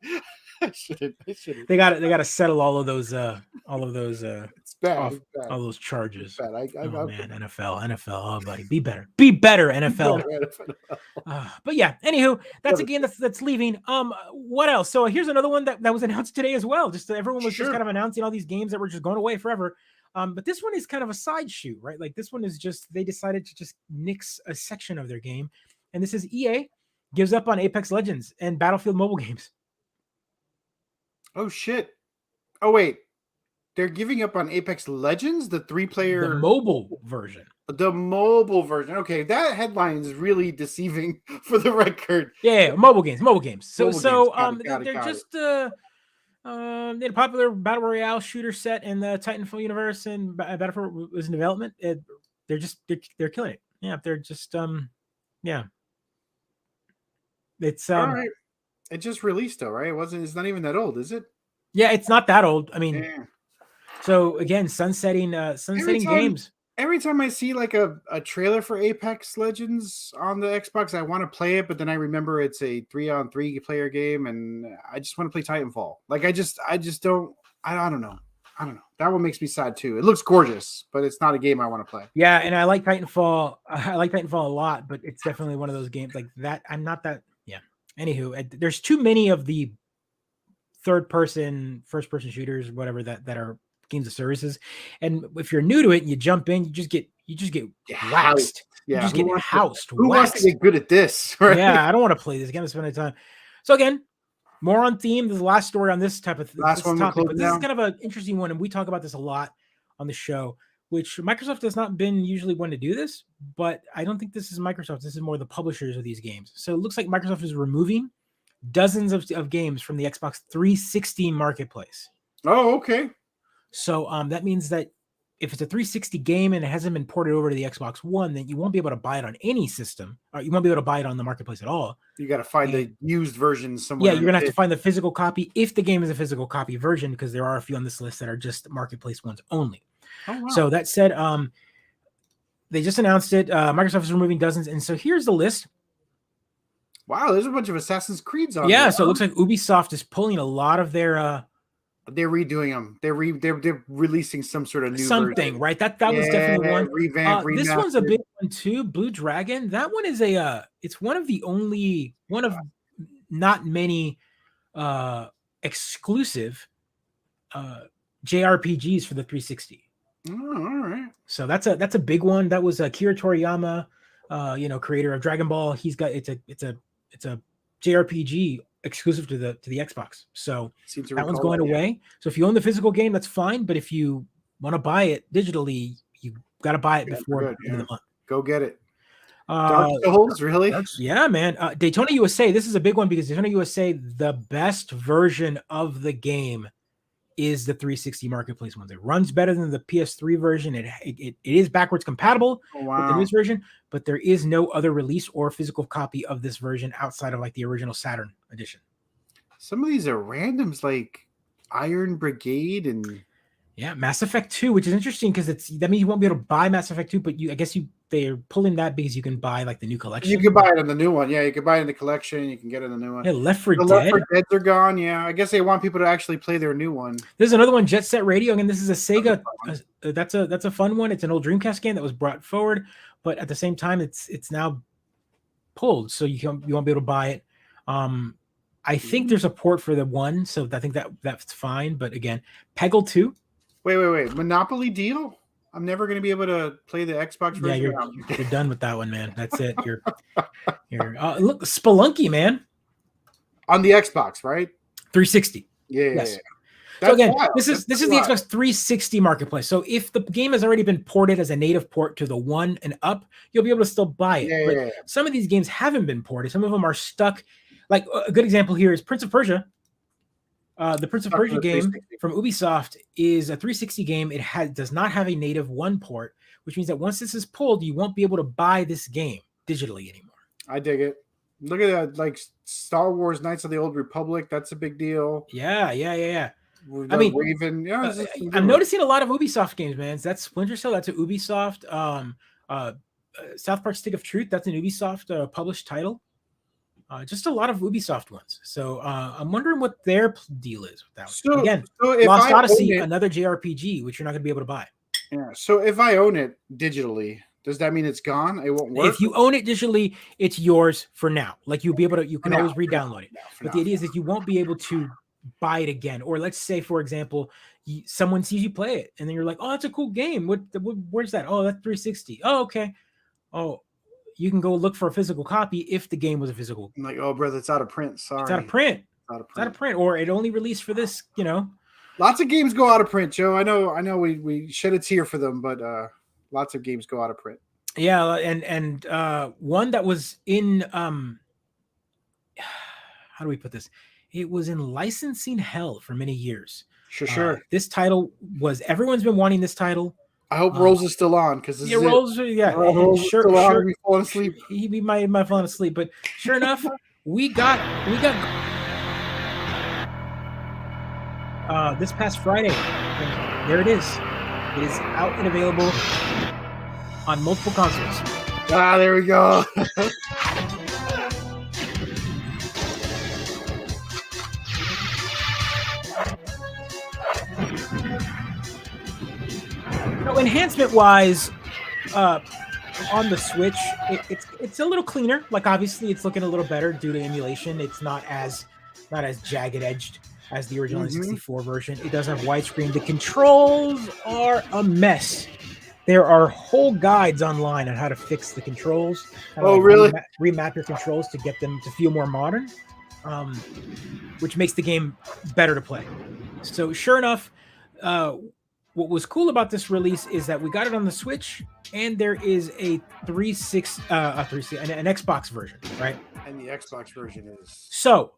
They got to settle all of those it's bad. All those charges. It's bad. Man, NFL. Oh, buddy, be better, NFL. But yeah, anywho, that's a game that's leaving. What else? So here's another one that was announced today as well. Just everyone was just kind of announcing all these games that were just going away forever. But this one is kind of a side shoot, right? Like this one is just they decided to just nix a section of their game, and this is EA gives up on Apex Legends and Battlefield mobile games. Oh shit! Oh wait, they're giving up on Apex Legends, the 3-player the mobile version. The mobile version. Okay, that headline is really deceiving for the record. Yeah, mobile games. So they're just a popular battle royale shooter set in the Titanfall universe, and Battlefield was in development. They're killing it. Yeah, they're just It's all right. It just released though, right? It's not even that old, is it? Yeah, it's not that old. I mean, so again, sunsetting games. every time I see like a trailer for Apex Legends on the Xbox, I want to play it, but then I remember it's a 3-on-3 player game, and I just want to play Titanfall. Like I just don't. I don't know. That one makes me sad too. It looks gorgeous, but it's not a game I want to play. Yeah, and I like Titanfall. I like Titanfall a lot, but it's definitely one of those games like that. I'm not that. Yeah. Anywho, there's too many of the third-person, first-person shooters, whatever that are games of services, and if you're new to it and you jump in, you just get waxed. Yeah, You just get housed. Who wants to get good at this? Right? Yeah, I don't want to play this game. I spend time. So again, more on theme. This is the last story on this type of last one topic, but this is kind of an interesting one, and we talk about this a lot on the show. Which Microsoft has not been usually one to do this, but I don't think this is Microsoft. This is more the publishers of these games. So it looks like Microsoft is removing dozens of games from the Xbox 360 marketplace. Oh, okay. So that means that if it's a 360 game and it hasn't been ported over to the Xbox One, then you won't be able to buy it on any system. Or you won't be able to buy it on the marketplace at all. You got to find the used version somewhere. Yeah, you're gonna have to find the physical copy if the game is a physical copy version, because there are a few on this list that are just marketplace ones only. Oh, wow. So that said, they just announced it. Microsoft is removing dozens, and so here's the list. Wow, there's a bunch of Assassin's Creeds on. Yeah, there. so it looks like Ubisoft is pulling a lot of their. They're redoing them. They're releasing some sort of new something, version. right? That was definitely one. Revamp, this one's a big one too. Blue Dragon. That one is it's one of not many exclusive JRPGs for the 360. Oh, all right. So that's a big one. That was Akira Toriyama, creator of Dragon Ball. He's got it's a JRPG exclusive to the Xbox. So that one's going away. So if you own the physical game, that's fine. But if you want to buy it digitally, you got to buy it before the end of the month. Go get it. Dark Souls, really? Yeah, man. Daytona USA. This is a big one because Daytona USA, the best version of the game is the 360 marketplace one. It runs better than the PS3 version. It is backwards compatible with the newest version, but there is no other release or physical copy of this version outside of like the original Saturn edition. Some of these are randoms, like Iron Brigade and Mass Effect 2, which is interesting because that means you won't be able to buy Mass Effect 2, but they're pulling that because you can buy like the new collection. You can buy it in the new one. Yeah, you can buy it in the collection. You can get it in the new one. Yeah, Left 4 Dead. Left 4 Deads are gone. Yeah, I guess they want people to actually play their new one. There's another one, Jet Set Radio. Again, this is a Sega. That's a fun one. It's an old Dreamcast game that was brought forward, but at the same time, it's now pulled, so you won't be able to buy it. I think there's a port for the one, so I think that's fine. But again, Peggle 2. Wait. Monopoly Deal? I'm never going to be able to play the Xbox version. Yeah, you're done with that one, man. That's it. You're look, Spelunky, man. On the Xbox, right? 360. Yeah. Yes. Yeah. So again, this is the Xbox 360 marketplace. So if the game has already been ported as a native port to the One and up, you'll be able to still buy it. Yeah. Some of these games haven't been ported. Some of them are stuck. Like a good example here is Prince of Persia. The Prince of Persia game from Ubisoft is a 360 game. It does not have a native One port, which means that once this is pulled, you won't be able to buy this game digitally anymore. I dig it. Look at that, like Star Wars Knights of the Old Republic. That's a big deal. Yeah. I mean, Raven. Yeah, I'm noticing a lot of Ubisoft games, man. That's Splinter Cell. That's a Ubisoft. South Park: Stick of Truth. That's an Ubisoft published title. Just a lot of Ubisoft ones. So I'm wondering what their deal is with that one. Again, Lost Odyssey, another JRPG, which you're not going to be able to buy. Yeah. So if I own it digitally, does that mean it's gone? It won't work? If you own it digitally, it's yours for now. Like you'll be able to, you can always re-download it. But the idea is that you won't be able to buy it again. Or let's say, for example, someone sees you play it, and then you're like, "Oh, that's a cool game. Where's that? Oh, that's 360. Oh, okay. Oh." You can go look for a physical copy if the game was a physical. I'm like, oh, brother, it's out of print. Sorry. It's out of print. It's out of print. Or it only released for this, Lots of games go out of print, Joe. I know we shed a tear for them, but lots of games go out of print. Yeah, and one that was in how do we put this? It was in licensing hell for many years. Sure. This title everyone's been wanting this title. I hope Rolls is still on because this is Rolls. Rolls sure. He's falling asleep. He might have fallen asleep, but sure enough, we got this past Friday. There it is. It is out and available. on multiple consoles. Ah, there we go. Enhancement wise, on the Switch, it's a little cleaner. Like obviously, it's looking a little better due to emulation. It's not as jagged edged as the original N64 version. It doesn't have widescreen. The controls are a mess. There are whole guides online on how to fix the controls. Really? Remap your controls to get them to feel more modern, which makes the game better to play. So sure enough, what was cool about this release is that we got it on the Switch, and there is a an Xbox version, right? And the Xbox version is So,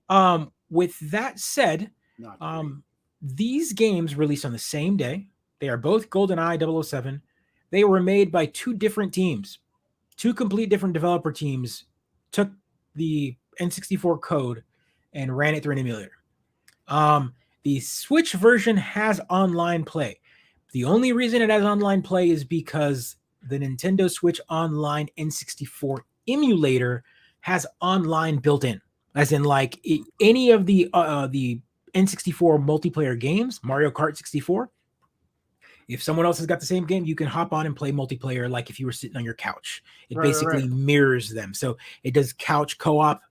with that said, not great. these games released on the same day. They are both GoldenEye 007. They were made by two different teams, two complete different developer teams. Took the N64 code and ran it through an emulator. The Switch version has online play. The only reason it has online play is because the Nintendo Switch Online N64 emulator has online built in, as in like any of the N64 multiplayer games, Mario Kart 64. If someone else has got the same game, you can hop on and play multiplayer like if you were sitting on your couch. It basically mirrors them. So it does couch co-op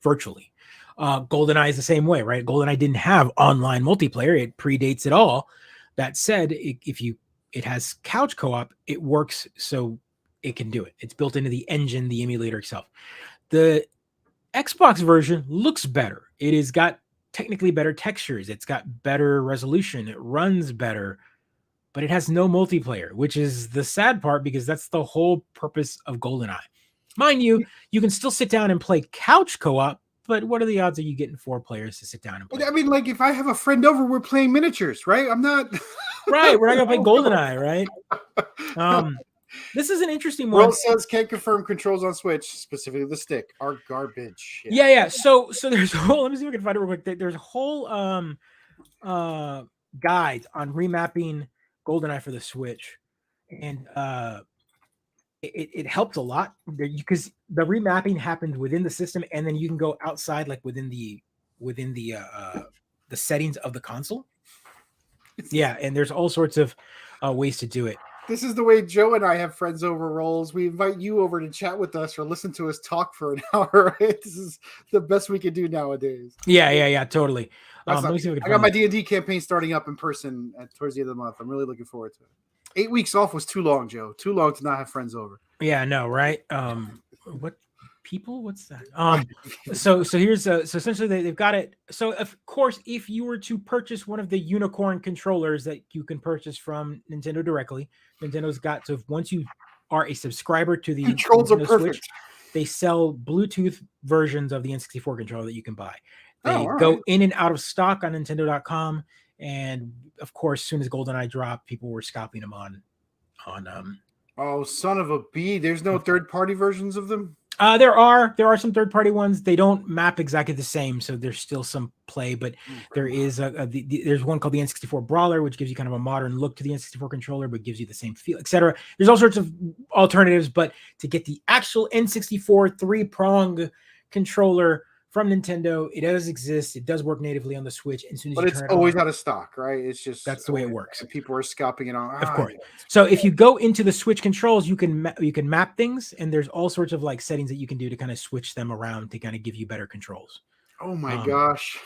virtually. GoldenEye is the same way, right? GoldenEye didn't have online multiplayer. It predates it all. That said, it has couch co-op, it works, so it can do it. It's built into the engine, the emulator itself. The Xbox version looks better. It has got technically better textures. It's got better resolution. It runs better, but it has no multiplayer, which is the sad part because that's the whole purpose of GoldenEye. Mind you, you can still sit down and play couch co-op, but what are the odds of you getting 4 players to sit down and play? I mean, like if I have a friend over, we're playing miniatures, right? I'm not right. We're not gonna play GoldenEye, right? This is an interesting one. World says can't confirm controls on Switch, specifically the stick, are garbage. Yeah. So there's a whole. Let me see if I can find it real quick. There's a whole guide on remapping GoldenEye for the Switch, and it helps a lot because the remapping happens within the system, and then you can go outside, like within the settings of the console. Yeah, and there's all sorts of ways to do it. This is the way Joe and I have friends over roles. We invite you over to chat with us or listen to us talk for an hour. Right? This is the best we can do nowadays. Yeah, totally. I got my D&D campaign starting up in person towards the end of the month. I'm really looking forward to it. 8 weeks off was too long, Joe. Too long to not have friends over. Yeah, no, right? What people? What's that? So here's so essentially they've got it. So of course, if you were to purchase one of the unicorn controllers that you can purchase from Nintendo directly, Nintendo's got, so once you are a subscriber to the controls are perfect. Switch, they sell Bluetooth versions of the N64 controller that you can buy. They go in and out of stock on Nintendo.com, and of course, as soon as GoldenEye dropped, people were scalping them on. Oh, son of a bee! There's no third-party versions of them. There are some third-party ones. They don't map exactly the same, so there's still some play. But there is there's one called the N64 Brawler, which gives you kind of a modern look to the N64 controller, but gives you the same feel, etc. There's all sorts of alternatives, but to get the actual N64 3-prong controller from Nintendo, it does exist. It does work natively on the Switch. As soon as it's always out of stock, right? It's just that's the way it works. People are scalping it on. Of course. So if you go into the Switch controls, you can map things, and there's all sorts of like settings that you can do to kind of switch them around to kind of give you better controls. Oh my gosh!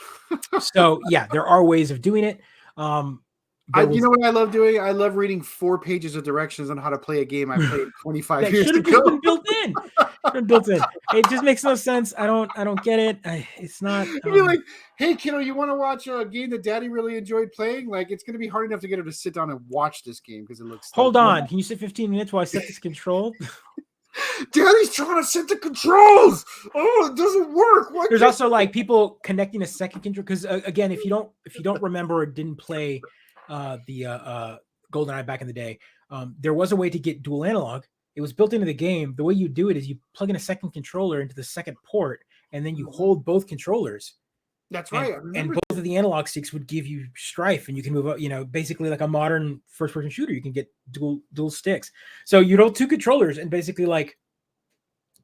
So yeah, there are ways of doing it. You know what I love doing? I love reading 4 pages of directions on how to play a game I played 25 years ago. Should have been built in. It just makes no sense. I don't get it. It's not. You'd be like, hey kiddo, you want to watch a game that Daddy really enjoyed playing? Like, it's going to be hard enough to get her to sit down and watch this game because it looks. Hold on, can you sit 15 minutes while I set this control? Daddy's trying to set the controls. Oh, it doesn't work. There's also like people connecting a second control because again, if you don't remember or didn't play the GoldenEye back in the day, there was a way to get dual analog. It was built into the game. The way you do it is you plug in a second controller into the second port, and then you hold both controllers. That's right. And both of the analog sticks would give you strife, and you can move up, basically like a modern first-person shooter. You can get dual sticks. So you'd hold two controllers and basically like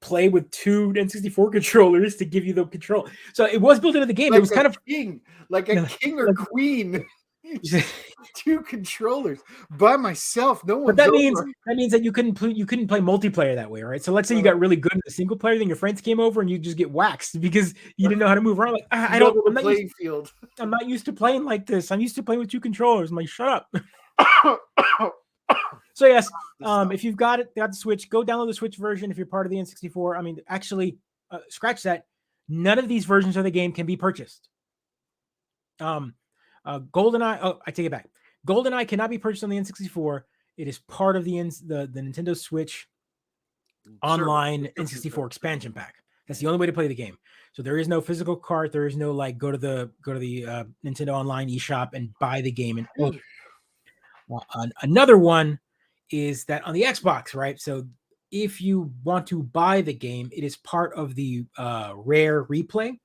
play with two N64 controllers to give you the control. So it was built into the game. Like it was kind of king, like a king or queen. Two controllers by myself. No one. But that means that you couldn't play multiplayer that way, right? So let's say you got really good in the single player, then your friends came over and you just get waxed because you didn't know how to move around. Like I'm not used to playing like this. I'm used to playing with two controllers. I'm like, shut up. So yes, if you've got the Switch, go download the Switch version if you're part of the N64. I mean, actually, scratch that. None of these versions of the game can be purchased. GoldenEye. Oh, I take it back. GoldenEye cannot be purchased on the N64. It is part of the Nintendo Switch online N64 expansion pack. That's the only way to play the game. So there is no physical cart. There is no like go to the Nintendo Online eShop and buy the game. And another one is that on the Xbox, right? So if you want to buy the game, it is part of the Rare Replay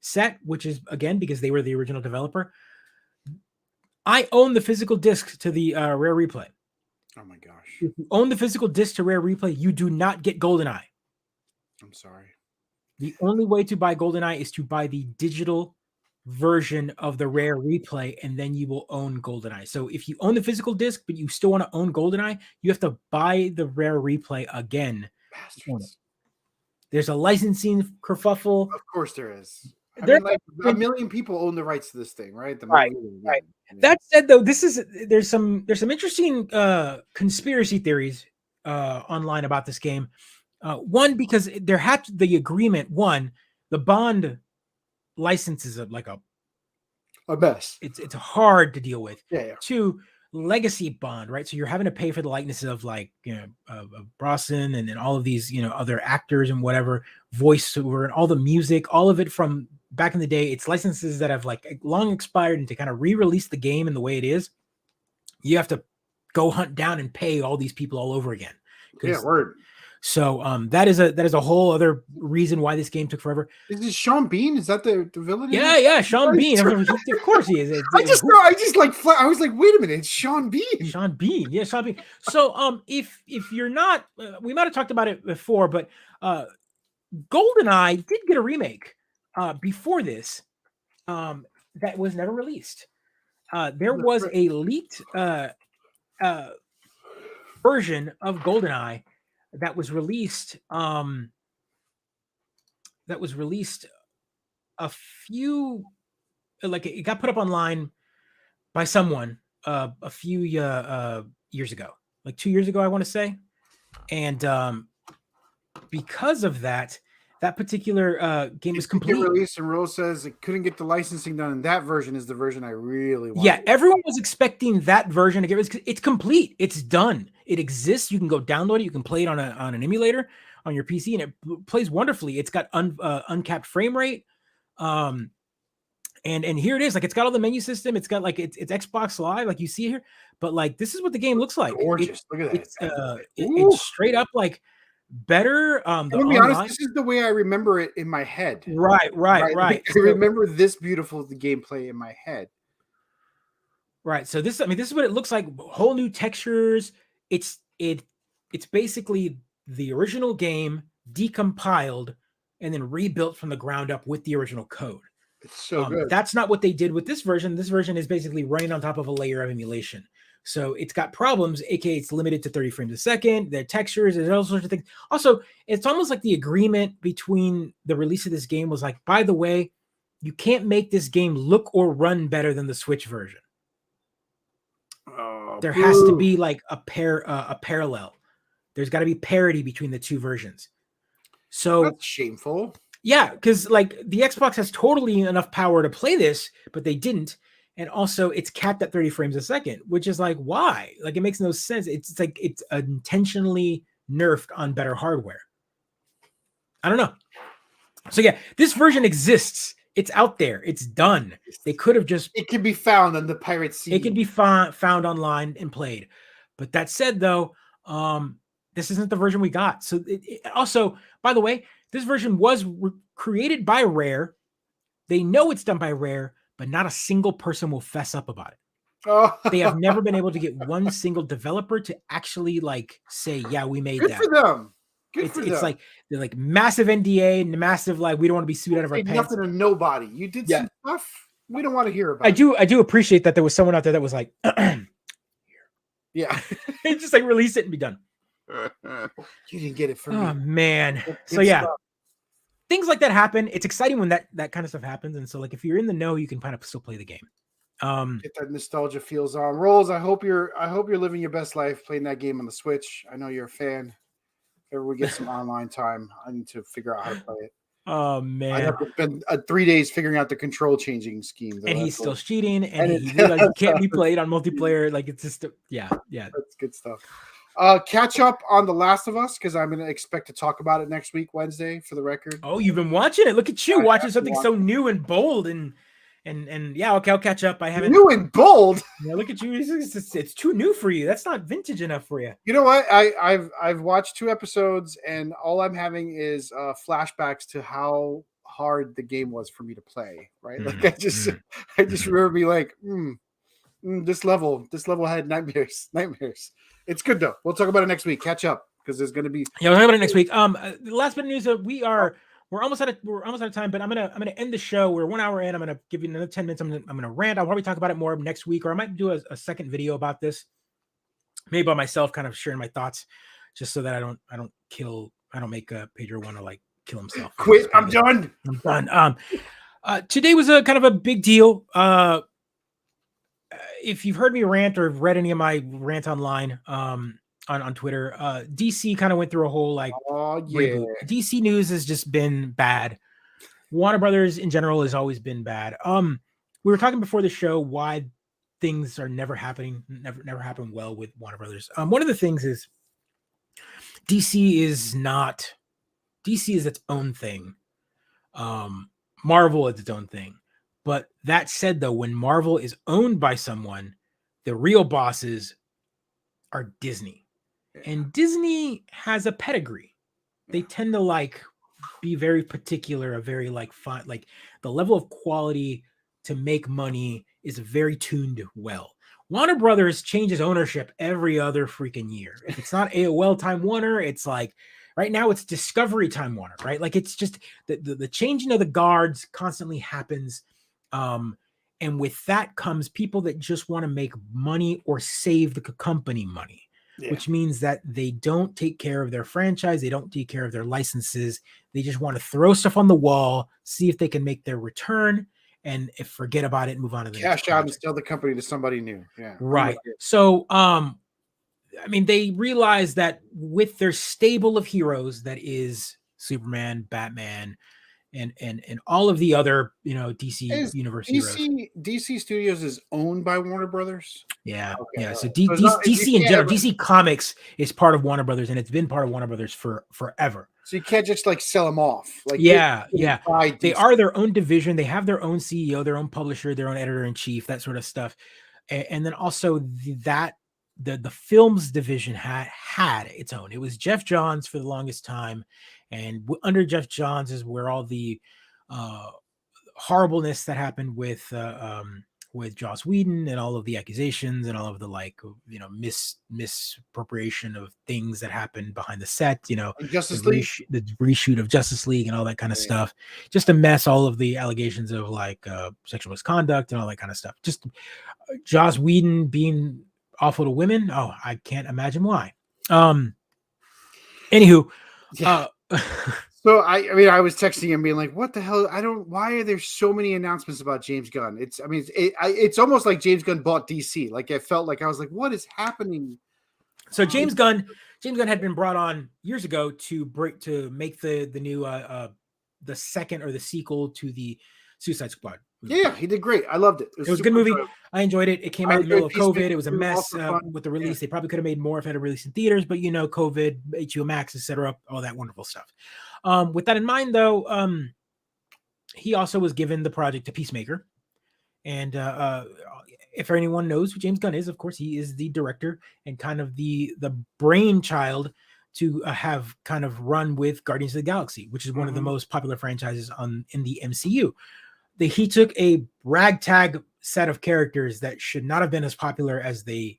set, which is again because they were the original developer. I own the physical disc to the Rare Replay. Oh my gosh! If you own the physical disc to Rare Replay, you do not get GoldenEye. I'm sorry. The only way to buy GoldenEye is to buy the digital version of the Rare Replay, and then you will own GoldenEye. So if you own the physical disc, but you still want to own GoldenEye, you have to buy the Rare Replay again. Bastards. There's a licensing kerfuffle. Of course there is. I mean, like a million people own the rights to this thing, right? Right. That said, though, there's some interesting conspiracy theories online about this game. One, because there had the agreement. One, the Bond licenses like a mess. It's hard to deal with. Yeah. Two, legacy Bond, right? So you're having to pay for the likenesses of like of Brosnan and then all of these other actors and whatever, voiceover and all the music, all of it from back in the day. It's licenses that have like long expired, and to kind of re-release the game in the way it is, you have to go hunt down and pay all these people all over again. Yeah, word. So that is a whole other reason why this game took forever. Is this Sean Bean? Is that the villain? Yeah, Sean Bean. Of course he is. I was like, wait a minget, it's Sean Bean. Sean Bean. Yeah, Sean Bean. So if you're not, we might have talked about it before, but GoldenEye did get a remake before this that was never released. There was a leaked version of GoldenEye that was released a few, like it got put up online by someone a few years ago, like 2 years ago, I want to say. And because of that particular game was complete. Released, and Rose says it couldn't get the licensing done, and that version is the version I really want. Yeah, everyone was expecting that version to get. It's complete. It's done. It exists. You can go download it. You can play it on an emulator on your PC, and it plays wonderfully. It's got uncapped frame rate. And here it is. Like it's got all the menu system. It's got like it's Xbox Live, like you see here. But like this is what the game looks like. Gorgeous. Look at that. It's straight up like better. To be honest, this is the way I remember it in my head. Right. I remember this beautiful the gameplay in my head. Right. So this is what it looks like. Whole new textures. It's basically the original game decompiled and then rebuilt from the ground up with the original code. It's so good. That's not what they did with this version. This version is basically running on top of a layer of emulation. So it's got problems, aka it's limited to 30 frames a second, the textures, there's all sorts of things. Also, it's almost like the agreement between the release of this game was like, by the way, you can't make this game look or run better than the Switch version. There has to be like a parallel. There's got to be parity between the two versions. So that's shameful. Yeah, because like the Xbox has totally enough power to play this, but they didn't. And also it's capped at 30 frames a second, which is like, why? Like it makes no sense. It's like it's intentionally nerfed on better hardware. I don't know. So yeah, this version exists. It's out there. It's done. They could have just... It can be found on the Pirate Sea. It can be found online and played. But that said, though, this isn't the version we got. So also, by the way, this version was created by Rare. They know it's done by Rare, but not a single person will fess up about it. Oh. They have never been able to get one single developer to actually like say, yeah, we made Good that. for them. Good It's, for it's them. like they're like massive NDA and massive like we don't want to be sued out of our Say pants. nothing to nobody. You did Yeah. some stuff we don't want to hear about. I do appreciate that there was someone out there that was like, Yeah. just like release it and be done. You didn't get it from Oh me. man. Good So yeah, stuff. things like that happen. It's exciting when that kind of stuff happens. And so like if you're in the know, you can kind of still play the game. Get that nostalgia feels on. Rolls, I hope you're living your best life playing that game on the Switch. I know you're a fan. If ever we get some online time, I need to figure out how to play it. Oh I man. have spent 3 days figuring out the control changing scheme. Though. And That's he's still what- cheating, and and he it- realized it can't be played on multiplayer. Like it's just yeah. That's good stuff. Catch up on The Last of Us because I'm going to expect to talk about it next week, Wednesday, for the record. Oh, you've been watching it. Look at you I watching have something been so new and bold and yeah, okay, I'll catch up. I haven't. New and bold. Yeah, look at you. It's too new for you. That's not vintage enough for you. You know what? I've watched 2 episodes and all I'm having is flashbacks to how hard the game was for me to play. Right? Like I just remember being like, this level had nightmares. It's good though. We'll talk about it next week. Catch up because there's going to be. Yeah, we'll talk about it next week. The last bit of news we're almost out of time, but I'm gonna end the show. We're 1 hour in. I'm gonna give you another 10 minutes. I'm gonna rant. I'll probably talk about it more next week, or I might do a second video about this, maybe by myself, kind of sharing my thoughts, just so that I don't make Pedro want to like kill himself. Quit. I'm done. I'm done. Today was a kind of a big deal. If you've heard me rant or read any of my rant online, on Twitter, DC kind of went through a whole like reboot. DC news has just been bad. Warner Brothers in general has always been bad. We were talking before the show why things are never happen well with Warner Brothers. One of the things is DC is its own thing. Marvel is its own thing. But that said, though, when Marvel is owned by someone, the real bosses are Disney. And Disney has a pedigree. They tend to like be very particular, a very like fun, like the level of quality to make money is very tuned well. Warner Brothers changes ownership every other freaking year. If it's not AOL Time Warner, it's like right now it's Discovery Time Warner, right? Like it's just the changing of the guards constantly happens. And with that comes people that just want to make money or save the company money. Yeah. Which means that they don't take care of their franchise. They don't take care of their licenses. They just want to throw stuff on the wall, see if they can make their return, and if forget about it and move on to the cash out and sell the company to somebody new. Yeah. Right. So, I mean, they realize that with their stable of heroes, that is Superman, Batman, and all of the other, DC universe heroes. DC Studios is owned by Warner Brothers. Yeah, okay, yeah. So DC in general, DC Comics is part of Warner Brothers, and it's been part of Warner Brothers for forever. So you can't just like sell them off. Like yeah. They are their own division. They have their own CEO, their own publisher, their own editor in chief, that sort of stuff. And then also the films division had its own. It was Jeff Johns for the longest time. And under Jeff Johns is where all the horribleness that happened with Joss Whedon and all of the accusations and all of the misappropriation of things that happened behind the set, Justice League, the reshoot of Justice League and all that kind of stuff. Just a mess. All of the allegations of sexual misconduct and all that kind of stuff. Just Joss Whedon being awful to women. Oh, I can't imagine why. Anywho. Yeah. So I was texting him being like, what the hell? Why are there so many announcements about James Gunn? It's almost like James Gunn bought DC. Like it felt like I was like, what is happening? So James Gunn had been brought on years ago to make the new the second or the sequel to the Suicide Squad movie. Yeah, he did great. I loved it. It was a good movie. I enjoyed it. It came out in the middle of COVID. It was a mess with the release. They probably could have made more if it had a release in theaters, but COVID, HBO Max, etc., all that wonderful stuff. With that in mind, though, he also was given the project to Peacemaker. And if anyone knows who James Gunn is, of course, he is the director and kind of the brainchild to have kind of run with Guardians of the Galaxy, which is one of the most popular franchises in the MCU. he took a ragtag set of characters that should not have been as popular as they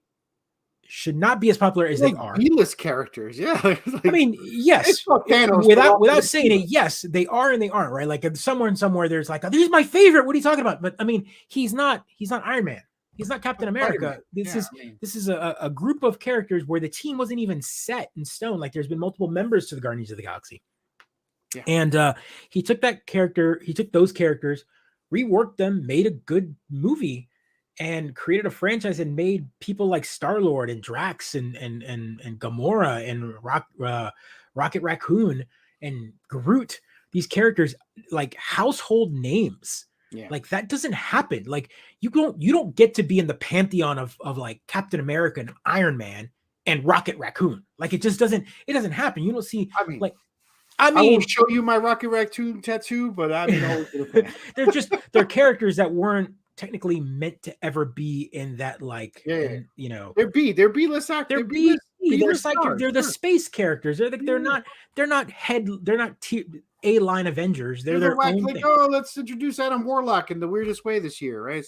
should not be as popular as they are. B-list characters, yeah. Like, I mean, yes, Thanos, without saying it, yes, they are and they aren't, right? Like somewhere there's like, this is my favorite. What are you talking about? But I mean, he's not Iron Man. He's not Captain America. This is a group of characters where the team wasn't even set in stone. Like there's been multiple members to the Guardians of the Galaxy. Yeah. And he took those characters, reworked them, made a good movie, and created a franchise and made people like Star-Lord and Drax and Gamora and Rocket Raccoon and Groot, these characters like household names. Yeah. Like that doesn't happen. Like you don't get to be in the pantheon of like Captain America and Iron Man and Rocket Raccoon. Like it doesn't happen. You don't see I will show you my Rocket Raccoon tattoo, but I mean, they're characters that weren't technically meant to ever be in that, like, they're B-list actors. They're the space characters. They're not A-line Avengers. They're their own thing. Oh, let's introduce Adam Warlock in the weirdest way this year, right?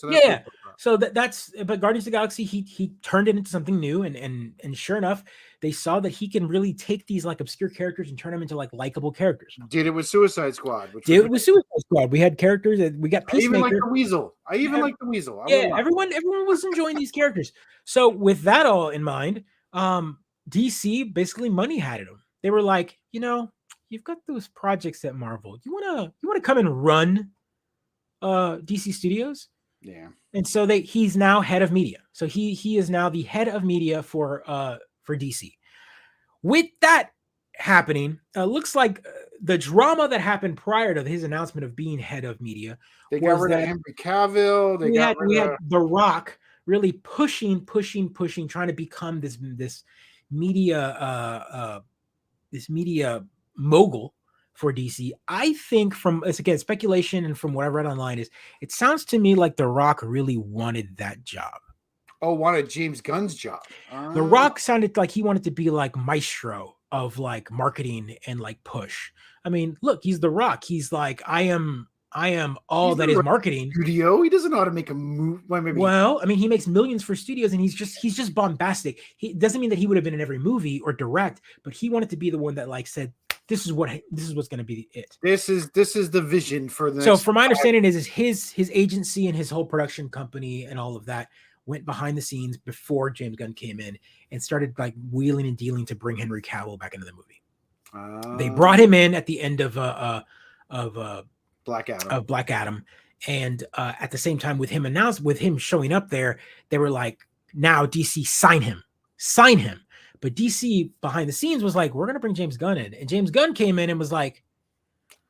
So that's but Guardians of the Galaxy, he turned it into something new, and sure enough, they saw that he can really take these like obscure characters and turn them into like likable characters. Did it with Suicide Squad. We had characters that we got Peacemaker. I even like the Weasel. Everyone was enjoying these characters. So with that all in mind, DC basically money had them. They were like, you've got those projects at Marvel. You wanna come and run DC Studios? Yeah. And so he's now head of media. So he is now the head of media for DC. With that happening, looks like the drama that happened prior to his announcement of being head of media. They got rid of Henry Cavill. We had The Rock really pushing, trying to become this media mogul for DC. I think it's again speculation, and from what I read online, it sounds to me like The Rock really wanted that job. Oh, wanted James Gunn's job. The Rock sounded like he wanted to be like maestro of like marketing and like push. I mean, look, he's The Rock. He's like, I am all that is marketing. Studio. He doesn't know how to make a move. Well, I mean, he makes millions for studios, and he's just bombastic. He doesn't mean that he would have been in every movie or direct, but he wanted to be the one that like said, this is what's going to be it. This is the vision for the. So, from my understanding, is his agency and his whole production company and all of that went behind the scenes before James Gunn came in and started like wheeling and dealing to bring Henry Cavill back into the movie. They brought him in at the end of Black Adam, and at the same time with him showing up there, they were like, now DC sign him. But DC behind the scenes was like, we're gonna bring James Gunn in, and James Gunn came in and was like,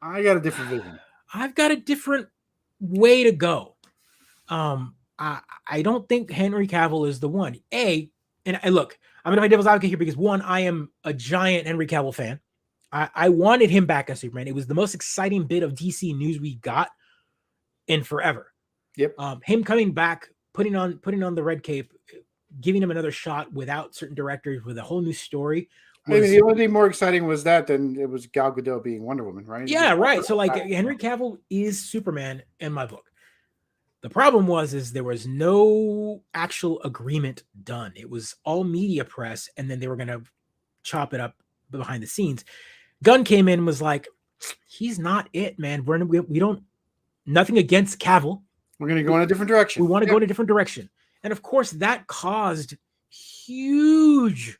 I got a different vision. I've got a different way to go. I don't think Henry Cavill is the one. And look, I'm gonna play devil's advocate here because one, I am a giant Henry Cavill fan. I wanted him back as Superman. It was the most exciting bit of DC news we got in forever. Yep. Him coming back, putting on the red cape, giving him another shot without certain directors with a whole new story. I mean, the only thing more exciting was that than it was Gal Gadot being Wonder Woman, right? Yeah, right. So like Henry Cavill is Superman in my book. The problem is there was no actual agreement done. It was all media press, and then they were going to chop it up behind the scenes. Gunn came in and was like, he's not it, man. We don't, nothing against Cavill. We're going to go in a different direction. We want to go in a different direction. And of course, that caused huge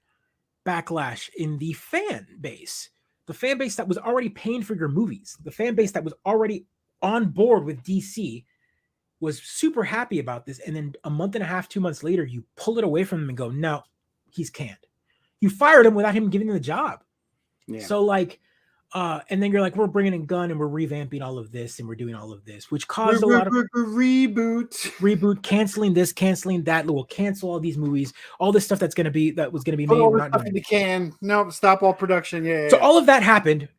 backlash in the fan base. The fan base that was already paying for your movies, the fan base that was already on board with DC was super happy about this. And then a month and a half, 2 months later, you pull it away from him and go, no, he's canned. You fired him without him giving him the job. Yeah. So like, and then you're like, we're bringing in Gunn and we're revamping all of this and we're doing all of this, which caused a lot of reboot, canceling this, canceling that. We'll cancel all these movies, all this stuff that was going to be made. All the stuff in the can. No, stop all production. Yeah. So all of that happened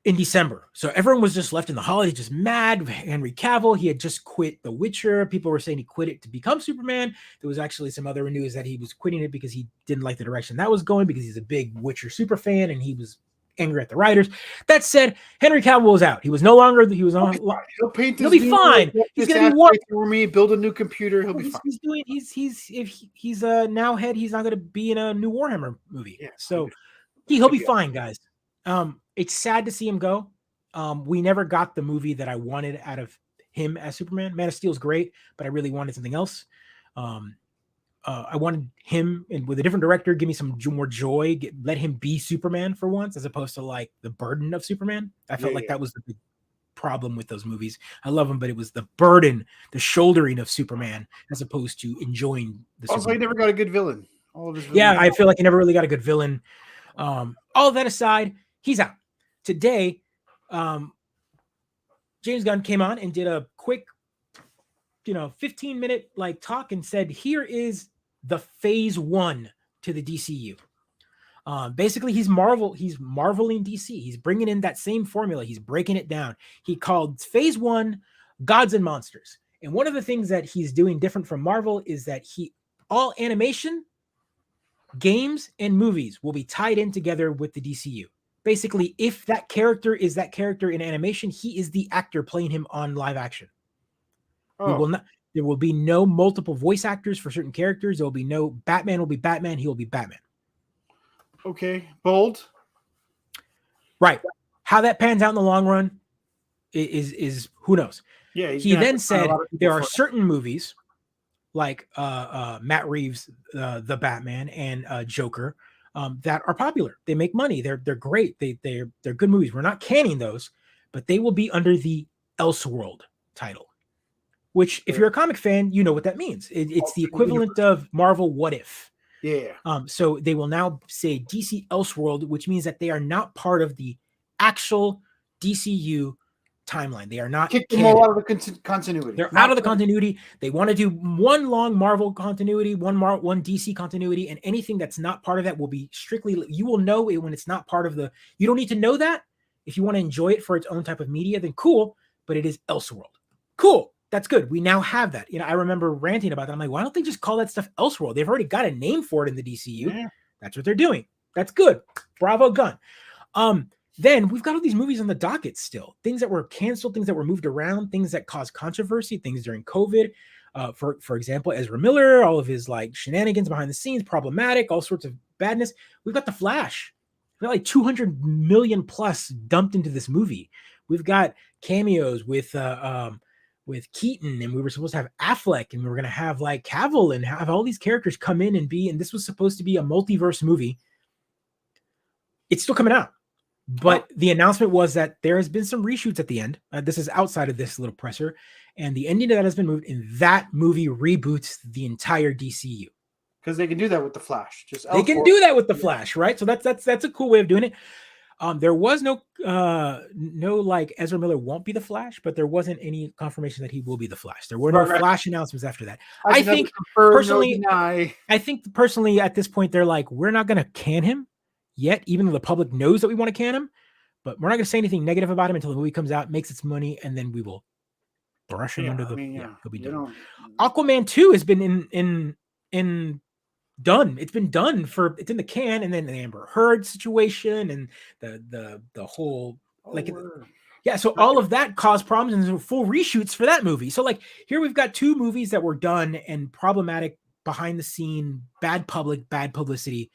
in December. So everyone was just left in the holidays, just mad. Henry Cavill, he had just quit The Witcher. People were saying he quit it to become Superman. There was actually some other news that he was quitting it because he didn't like the direction that was going, because he's a big Witcher super fan and he was angry at the writers. That said, Henry Cavill was out. He was no longer. He was on. He'll paint. He'll be fine. He's gonna be one for me. Build a new computer. He'll be fine. He's doing. He's now head. He's not gonna be in a new Warhammer movie. Yeah, so he'll be fine, guys. It's sad to see him go. We never got the movie that I wanted out of him as Superman. Man of Steel is great, but I really wanted something else. I wanted him and with a different director, give me some more joy, let him be Superman for once, as opposed to like the burden of Superman. I felt like that was the big problem with those movies. I love him, but it was the burden, the shouldering of Superman, as opposed to enjoying the Also, Superman. he never got a good villain. All of his Yeah, I feel like he never really got a good villain. All of that aside, he's out. Today, James Gunn came on and did a quick 15-minute like talk and said, here is the phase 1 to the DCU. Basically, he's marveling DC. He's bringing in that same formula. He's breaking it down. He called phase 1 Gods and Monsters. And one of the things that he's doing different from Marvel is that all animation, games, and movies will be tied in together with the DCU. Basically, if that character is that character in animation, he is the actor playing him on live action. There will be no multiple voice actors for certain characters. There will be no Batman will be Batman. He will be Batman. Okay. Bold. Right. How that pans out in the long run is who knows. Yeah. He then said there are certain movies like Matt Reeves, the Batman, and Joker that are popular. They make money. They're great. They're good movies. We're not canning those, but they will be under the Elseworld title. Which, if you're a comic fan, you know what that means. It's the equivalent of Marvel What If. Yeah. So they will now say DC Elseworld, which means that they are not part of the actual DCU timeline. They are not kick them all out of the continuity. They're out of the continuity. They want to do one long Marvel continuity, one DC continuity, and anything that's not part of that will be strictly. You will know it when it's not part of the. You don't need to know that. If you want to enjoy it for its own type of media, then cool. But it is Elseworld. Cool. That's good. We now have that. I remember ranting about that. I'm like, why don't they just call that stuff Elseworld? They've already got a name for it in the DCU. Yeah. That's what they're doing. That's good. Bravo, Gunn. Then we've got all these movies on the docket still. Things that were canceled, things that were moved around, things that caused controversy, things during COVID. For example, Ezra Miller, all of his like shenanigans behind the scenes, problematic, all sorts of badness. We've got The Flash. We've got like 200 million plus dumped into this movie. We've got cameos with Keaton, and we were supposed to have Affleck, and we were going to have like Cavill and have all these characters come in and this was supposed to be a multiverse movie. It's still coming out, but the announcement was that there has been some reshoots at the end. This is outside of this little presser, and the ending of that has been moved, and that movie reboots the entire DCU. Because they can do that with The Flash. They can do that with The Flash, right? So that's a cool way of doing it. There was no like Ezra Miller won't be the Flash, but there wasn't any confirmation that he will be the Flash. There were no Flash announcements after that. I think personally at this point, they're like, we're not going to can him yet, even though the public knows that we want to can him, but we're not going to say anything negative about him until the movie comes out, makes its money, and then we will brush him under the. He'll be done. Aquaman 2 has been in done. It's been done it's in the can, and then the Amber Heard situation and the whole so all of that caused problems and full reshoots for that movie. So like here we've got 2 movies that were done and problematic behind the scene, bad publicity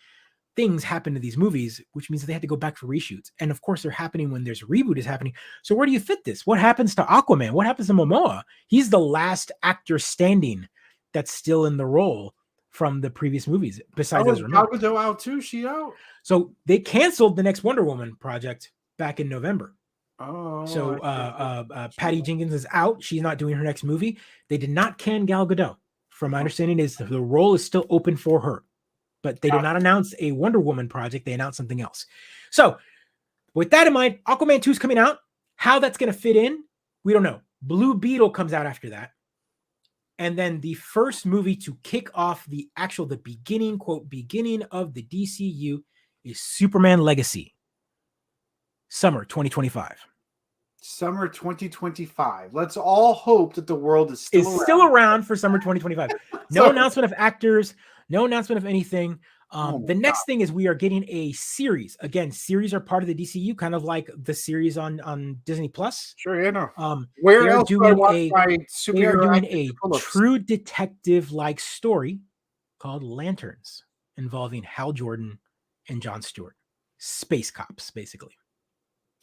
things happen to these movies, which means that they had to go back for reshoots. And of course they're happening when there's reboot is happening. So where do you fit this? What happens to Aquaman? What happens to Momoa? He's the last actor standing that's still in the role from the previous movies. Besides Ezra Miller. Gal Gadot out too? She out? So they canceled the next Wonder Woman project back in November. Oh. So Patty Jenkins is out. She's not doing her next movie. They did not can Gal Gadot. From my understanding is the role is still open for her. But they did not announce a Wonder Woman project. They announced something else. So with that in mind, Aquaman 2 is coming out. How that's going to fit in, we don't know. Blue Beetle comes out after that. And then the first movie to kick off the beginning, quote, beginning of the DCU is Superman Legacy. Summer 2025. Summer 2025. Let's all hope that the world is still around for summer 2025. No announcement of actors, no announcement of anything. my The next thing is we are getting a series. Again, series are part of the DCU, kind of like the series on Disney Plus. Sure, yeah, no. They Where are else do I doing watch a my they are superhero doing action a pull-ups? true detective-like story called Lanterns, involving Hal Jordan and Jon Stewart, space cops, basically.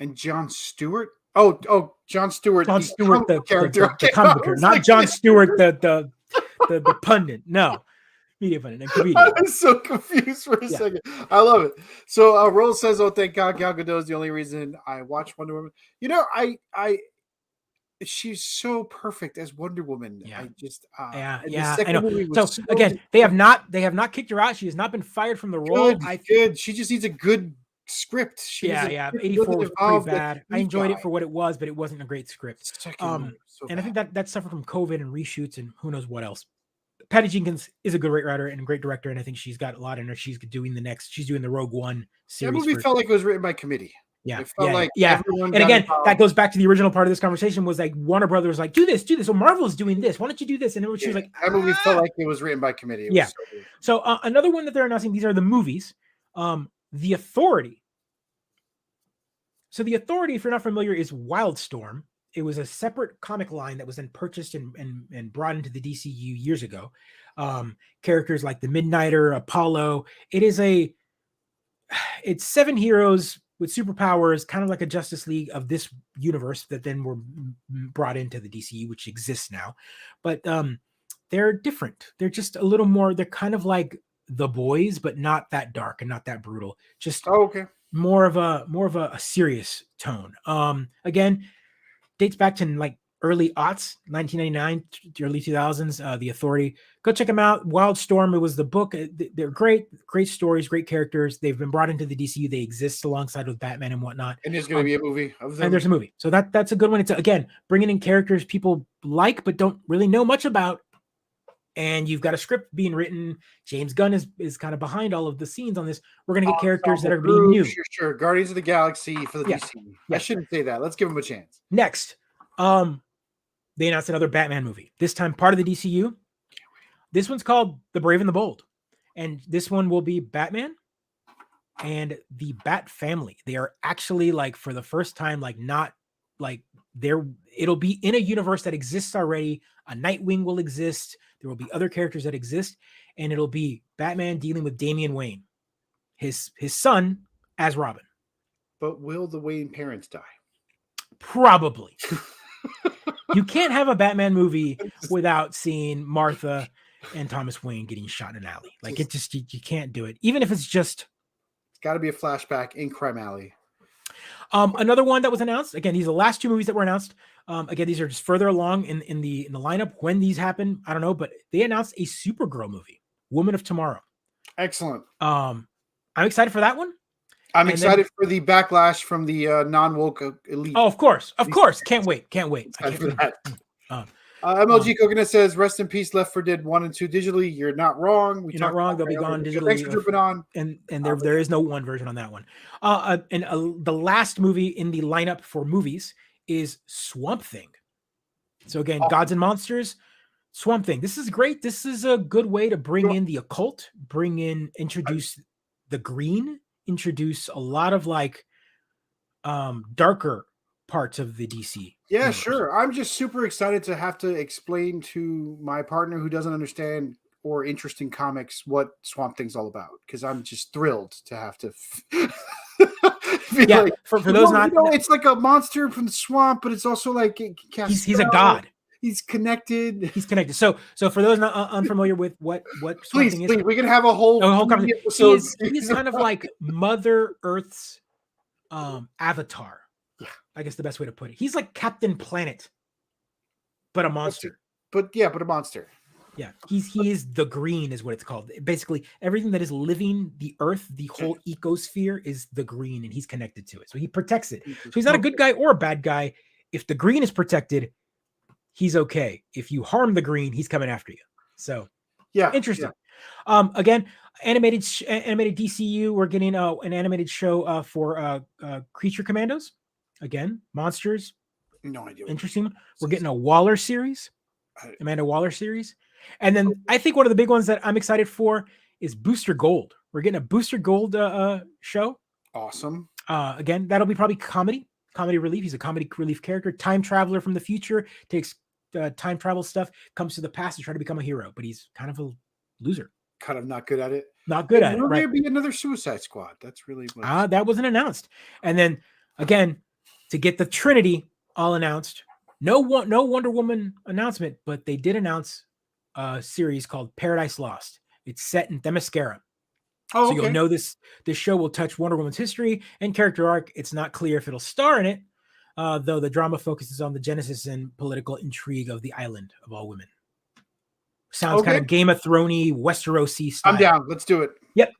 And Jon Stewart? Oh, Jon Stewart, Jon Stewart, the character. the Okay, comic I book, was not like, Jon Stewart, the pundit. No, media pundit and I comedian. was so confused for a Yeah. second. I love it. So Rose says, "Oh, thank God, Gal Gadot is the only reason I watch Wonder Woman." You know, she's so perfect as Wonder Woman. Yeah. I just Yeah, and the yeah, I second know. movie was So again, they have not kicked her out. She has not been fired from the role. good. She just needs a good script. She needs a Yeah. script 84 that was pretty involved that bad. I Steve enjoyed guy. it for what it was, but it wasn't a great script. Second movie was so And I bad. think that suffered from COVID and reshoots and who knows what else. Patty Jenkins is a good writer and a great director, and I think she's got a lot in her. She's doing the Rogue One That series. movie felt like it was written by committee. Yeah, It felt like yeah. everyone And got again, involved. that goes back to the original part of this conversation. Was like Warner Brothers was like, do this. So Marvel's doing this. Why don't you do this? And she was like, that movie felt like it was written by committee. It was Yeah. so weird. So another one that they're announcing. These are the movies. The Authority. So The Authority, if you're not familiar, is Wildstorm. It was a separate comic line that was then purchased and brought into the DCU years ago. Characters like the Midnighter, Apollo. It's 7 heroes with superpowers, kind of like a Justice League of this universe that then were brought into the DCU, which exists now. But they're different. They're just a little more. They're kind of like The Boys, but not that dark and not that brutal. Just okay. More of a serious tone. Again, dates back to like early aughts, 1999 to early 2000s. The Authority. Go check them out. Wildstorm. It was the book. They're great stories, great characters. They've been brought into the DCU. They exist alongside with Batman and whatnot. And there's going to be a movie of them. And there's a movie. So that's a good one. It's again bringing in characters people like but don't really know much about. And you've got a script being written. James Gunn is kind of behind all of the scenes on this. We're going to get characters that are being new. Sure. Guardians of the Galaxy for the Yeah. DC. Yeah. I shouldn't say that. Let's give them a chance. Next, they announced another Batman movie. This time part of the DCU. This one's called The Brave and the Bold. And this one will be Batman and the Bat family. They are actually like for the first time, like not like it'll be in a universe that exists already. A Nightwing will exist. There will be other characters that exist, and it'll be Batman dealing with Damian Wayne, his son as Robin. But will the Wayne parents die? Probably. You can't have a Batman movie without seeing Martha and Thomas Wayne getting shot in an alley. Like it just you can't do it, even if it's just. It's got to be a flashback in Crime Alley. Another one that was announced. Again, these are the last 2 movies that were announced. Again, these are just further along in the lineup. When these happen, I don't know, but they announced a Supergirl movie, Woman of Tomorrow. Excellent. I'm excited for that one. I'm excited for the backlash from the non-woke elite. Oh, of course. Can't wait. Excited for that. MLG Coconut says, "Rest in peace, Left 4 Dead 1 and 2 digitally." You're not wrong. You're not wrong. They'll be gone digitally. Thanks for jumping on. And there is no one version on that one. The last movie in the lineup for movies is Swamp Thing. So again, Gods and Monsters, Swamp Thing. This is great. This is a good way to bring in the occult, introduce the green, introduce a lot of like darker parts of the DC. Yeah, universe. sure. I'm just super excited to have to explain to my partner who doesn't understand or interest in comics what Swamp Thing's all about, because I'm just thrilled to have to. Yeah, like, for those not, it's like a monster from the swamp, but it's also like he's a god. He's connected. So for those not unfamiliar with what please, we can have a whole conversation. He's kind of like Mother Earth's avatar. Yeah, I guess the best way to put it. He's like Captain Planet, but a monster. But a monster. Yeah, he is the green, is what it's called. Basically, everything that is living, the Earth, the whole ecosphere is the green, and he's connected to it. So he protects it. So he's not a good guy or a bad guy. If the green is protected, he's okay. If you harm the green, he's coming after you. So yeah, interesting. Yeah. Again, animated DCU. We're getting an animated show for Creature Commandos. Again, monsters. No idea. Interesting. We're getting a Waller series, Amanda Waller series. And then I think one of the big ones that I'm excited for is Booster Gold. We're getting a Booster Gold show. Awesome. Again, that'll be probably comedy relief. He's a comedy relief character. Time traveler from the future, takes time travel stuff, comes to the past to try to become a hero, but he's kind of a loser. Kind of not good at it. Not good at it. Will Right? there be another Suicide Squad? That's really what That wasn't announced. And then again, to get the Trinity all announced, no Wonder Woman announcement, but they did announce a series called Paradise Lost. It's set in Themyscira. Oh, so okay. you'll know this show will touch Wonder Woman's history and character arc. It's not clear if it'll star in it, though the drama focuses on the genesis and political intrigue of the island of all women. Sounds kind of Game of Thrones-y, Westerosi style. I'm down. Let's do it. Yep.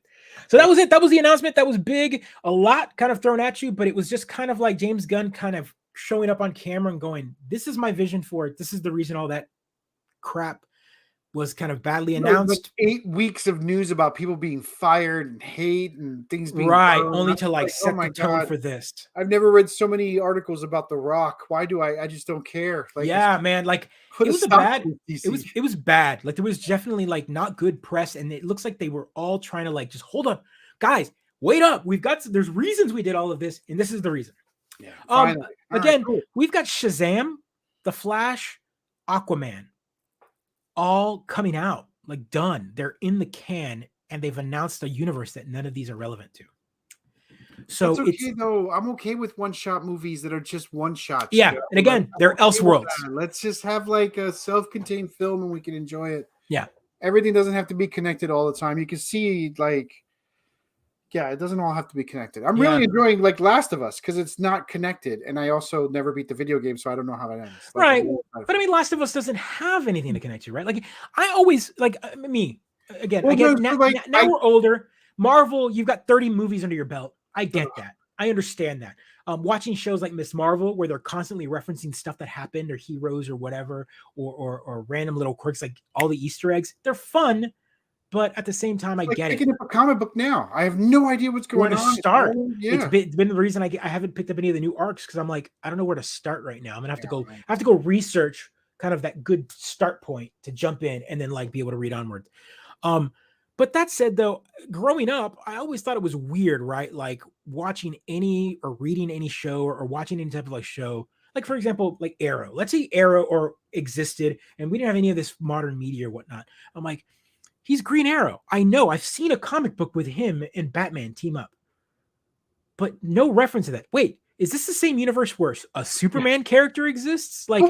So that was it. That was the announcement. That was big. A lot kind of thrown at you, but it was just kind of like James Gunn kind of showing up on camera and going, this is my vision for it. This is the reason all that crap was kind of badly announced. 8 weeks of news about people being fired and hate and things being right, burned. only to like set oh my the tone God. for this. I've never read so many articles about The Rock. Why do I just don't care. Like, yeah, man, like it was it was bad. Like there was definitely like not good press, and it looks like they were all trying to like just hold up, guys, wait up. There's reasons we did all of this, and this is the reason. Yeah. Again, we've got Shazam, The Flash, Aquaman, all coming out, like done. They're in the can, and they've announced a universe that none of these are relevant to. So it's okay though. I'm okay with one-shot movies that are just one-shots. Yeah, and again, they're Elseworlds. Let's just have like a self-contained film, and we can enjoy it. Yeah, everything doesn't have to be connected all the time. You can see like. Yeah, it doesn't all have to be connected. I'm really enjoying like Last of Us because it's not connected, and I also never beat the video game, so I don't know how it ends. Like, right, but I mean, Last of Us doesn't have anything to connect to, right? Like I always like me again. Now we're older. Marvel, you've got 30 movies under your belt. I get that. I understand that. Watching shows like Miss Marvel, where they're constantly referencing stuff that happened or heroes or whatever, or random little quirks, like all the Easter eggs. They're fun. But at the same time, I get it. Picking up a comic book now. I have no idea what's going on. Where to start? It's been the reason I haven't picked up any of the new arcs because I'm like, I don't know where to start right now. I'm gonna have to go research kind of that good start point to jump in and then like be able to read onward. But that said, though, growing up, I always thought it was weird, right? Like watching any or reading any show or watching any type of like show. Like, for example, like Arrow. Let's say Arrow or existed and we didn't have any of this modern media or whatnot. I'm like, he's Green Arrow. I know. I've seen a comic book with him and Batman team up. But no reference to that. Wait, is this the same universe where a Superman character exists? Like, I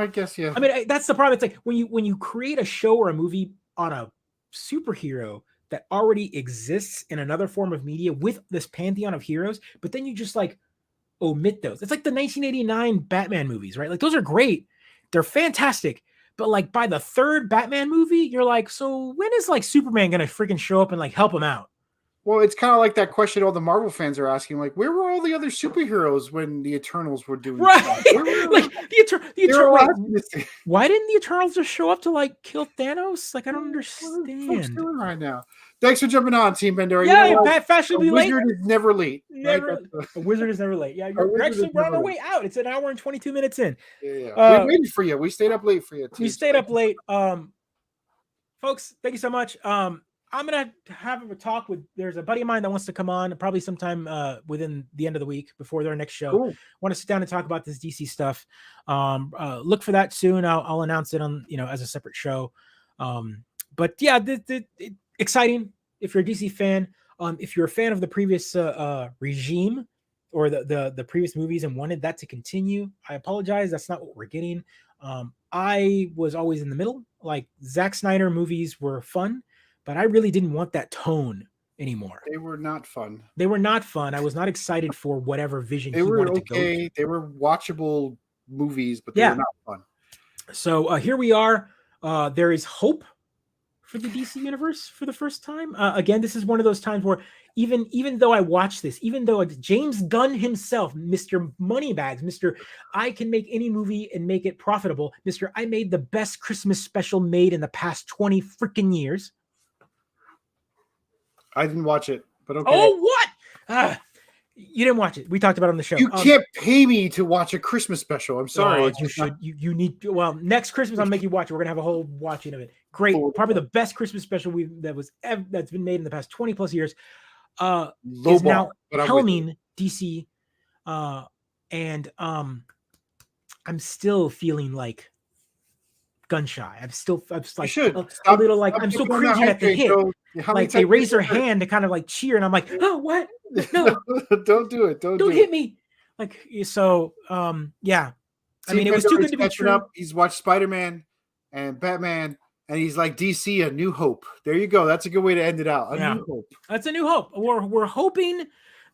guess, yeah. I mean, that's the problem. It's like when you create a show or a movie on a superhero that already exists in another form of media with this pantheon of heroes, but then you just like omit those. It's like the 1989 Batman movies, right? Like those are great. They're fantastic. But like by the third Batman movie, you're like, so when is like Superman gonna freaking show up and like help him out? Well, it's kind of like that question all the Marvel fans are asking, like, where were all the other superheroes when the Eternals were doing right? Like the Eternals. Why didn't the Eternals just show up to like kill Thanos? Like I don't understand. What's doing right now? Thanks for jumping on, Team Bender. Yeah, fashionably late. Wizard is never late. Never, right? A wizard is never late. Yeah, we're on our way out. It's an hour and 22 minutes in. Yeah. We waited for you. We stayed up late for you. We stayed up late. Folks, thank you so much. I'm gonna have a talk with. There's a buddy of mine that wants to come on probably sometime within the end of the week before their next show. Cool. Want to sit down and talk about this DC stuff. Look for that soon. I'll announce it on as a separate show. But yeah, exciting if you're a DC fan. If you're a fan of the previous regime or the previous movies and wanted that to continue, I apologize. That's not what we're getting. I was always in the middle. Like Zack Snyder movies were fun, but I really didn't want that tone anymore. They were not fun. They were not fun. I was not excited for whatever vision they he were wanted okay. to go to. They were watchable movies, but they were not fun. So here we are. There is hope for the DC universe for the first time. Again, this is one of those times where even though I watch this, even though James Gunn himself, Mr. Moneybags, Mr. I can make any movie and make it profitable, Mr. I made the best Christmas special made in the past 20 freaking years. I didn't watch it, but okay. Oh, what? You didn't watch it. We talked about it on the show. You can't pay me to watch a Christmas special. I'm sorry. Oh, you should. You need. Well, next Christmas I'll make you watch it. We're gonna have a whole watching of it. Great, probably the best Christmas special that's been made in the past 20 plus years. Is now helming DC, and I'm still feeling like gun shy. I'm like a little like I'm still cringing at the hit. Like they raise their hand to kind of like cheer, and I'm like, oh, what? No, don't do it. Don't hit me. Like so. Yeah. I mean, it was too good to be true. He's watched Spider-Man and Batman, and he's like, DC, A New Hope. There you go. That's a good way to end it out. A New Hope. That's a new hope. We're hoping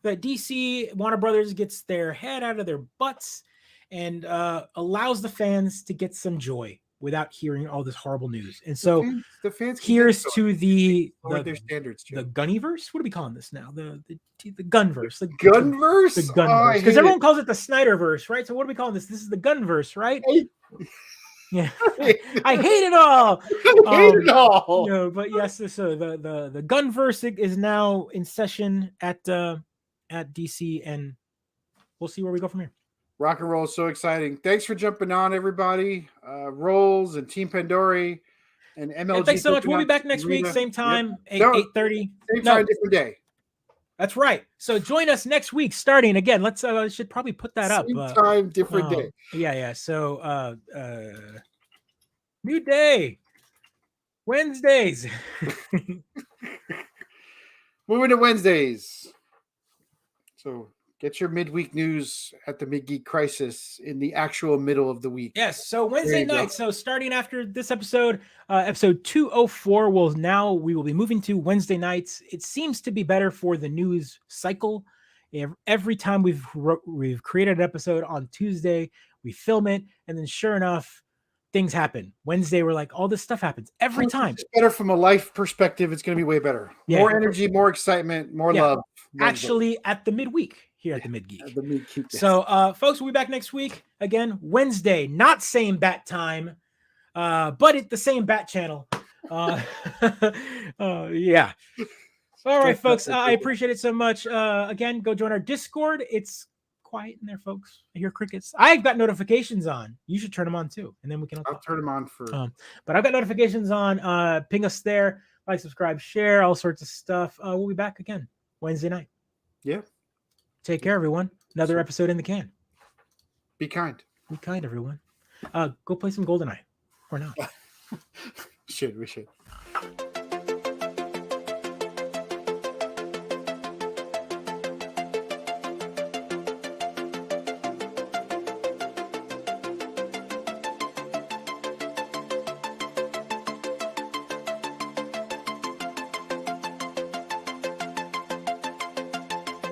that DC Warner Brothers gets their head out of their butts and allows the fans to get some joy without hearing all this horrible news. And so the fans here's to the their standards. The Gunniverse. What are we calling this now? The Gunverse. The Gunverse. The Gunverse. Because everyone calls it the Snyderverse, right? So what are we calling this? This is the Gunverse, right? Yeah, I hate it all. I hate it all. No, but yes, so the Gunverse is now in session at DC, and we'll see where we go from here. Rock and roll is so exciting. Thanks for jumping on, everybody. Rolls and Team Pandori and MLG. Yeah, thanks so much. We'll be back next week, same time, 8:30. Same time, different day. That's right. So join us next week, starting again. Let's should probably put that up. Same time, different day. Yeah. So new day, Wednesdays. Moving to Wednesdays. So get your midweek news at the Mid-Geek Crisis in the actual middle of the week. Yes. So Wednesday night. So starting after this episode, episode 204 we will be moving to Wednesday nights. It seems to be better for the news cycle. Every time we've created an episode on Tuesday, we film it, and then sure enough, things happen. Wednesday, we're like, all this stuff happens every time. It's better from a life perspective. It's going to be way better. Yeah. More energy, more excitement, more love. Actually, at the midweek here at the Mid-Geek. The Mid-Geek. So, folks, we'll be back next week. Again, Wednesday, not same bat time, but at the same bat channel. Yeah. All right, folks. I appreciate it so much. Again, go join our Discord. It's quiet in there, folks. I hear crickets. I've got notifications on. You should turn them on too, and then we can. I'll turn them on for. But I've got notifications on. Ping us there. Like, subscribe, share, all sorts of stuff. We'll be back again Wednesday night. Yeah. Take care, everyone. Another episode in the can. Be kind. Be kind, everyone. Go play some GoldenEye. Or not. We should.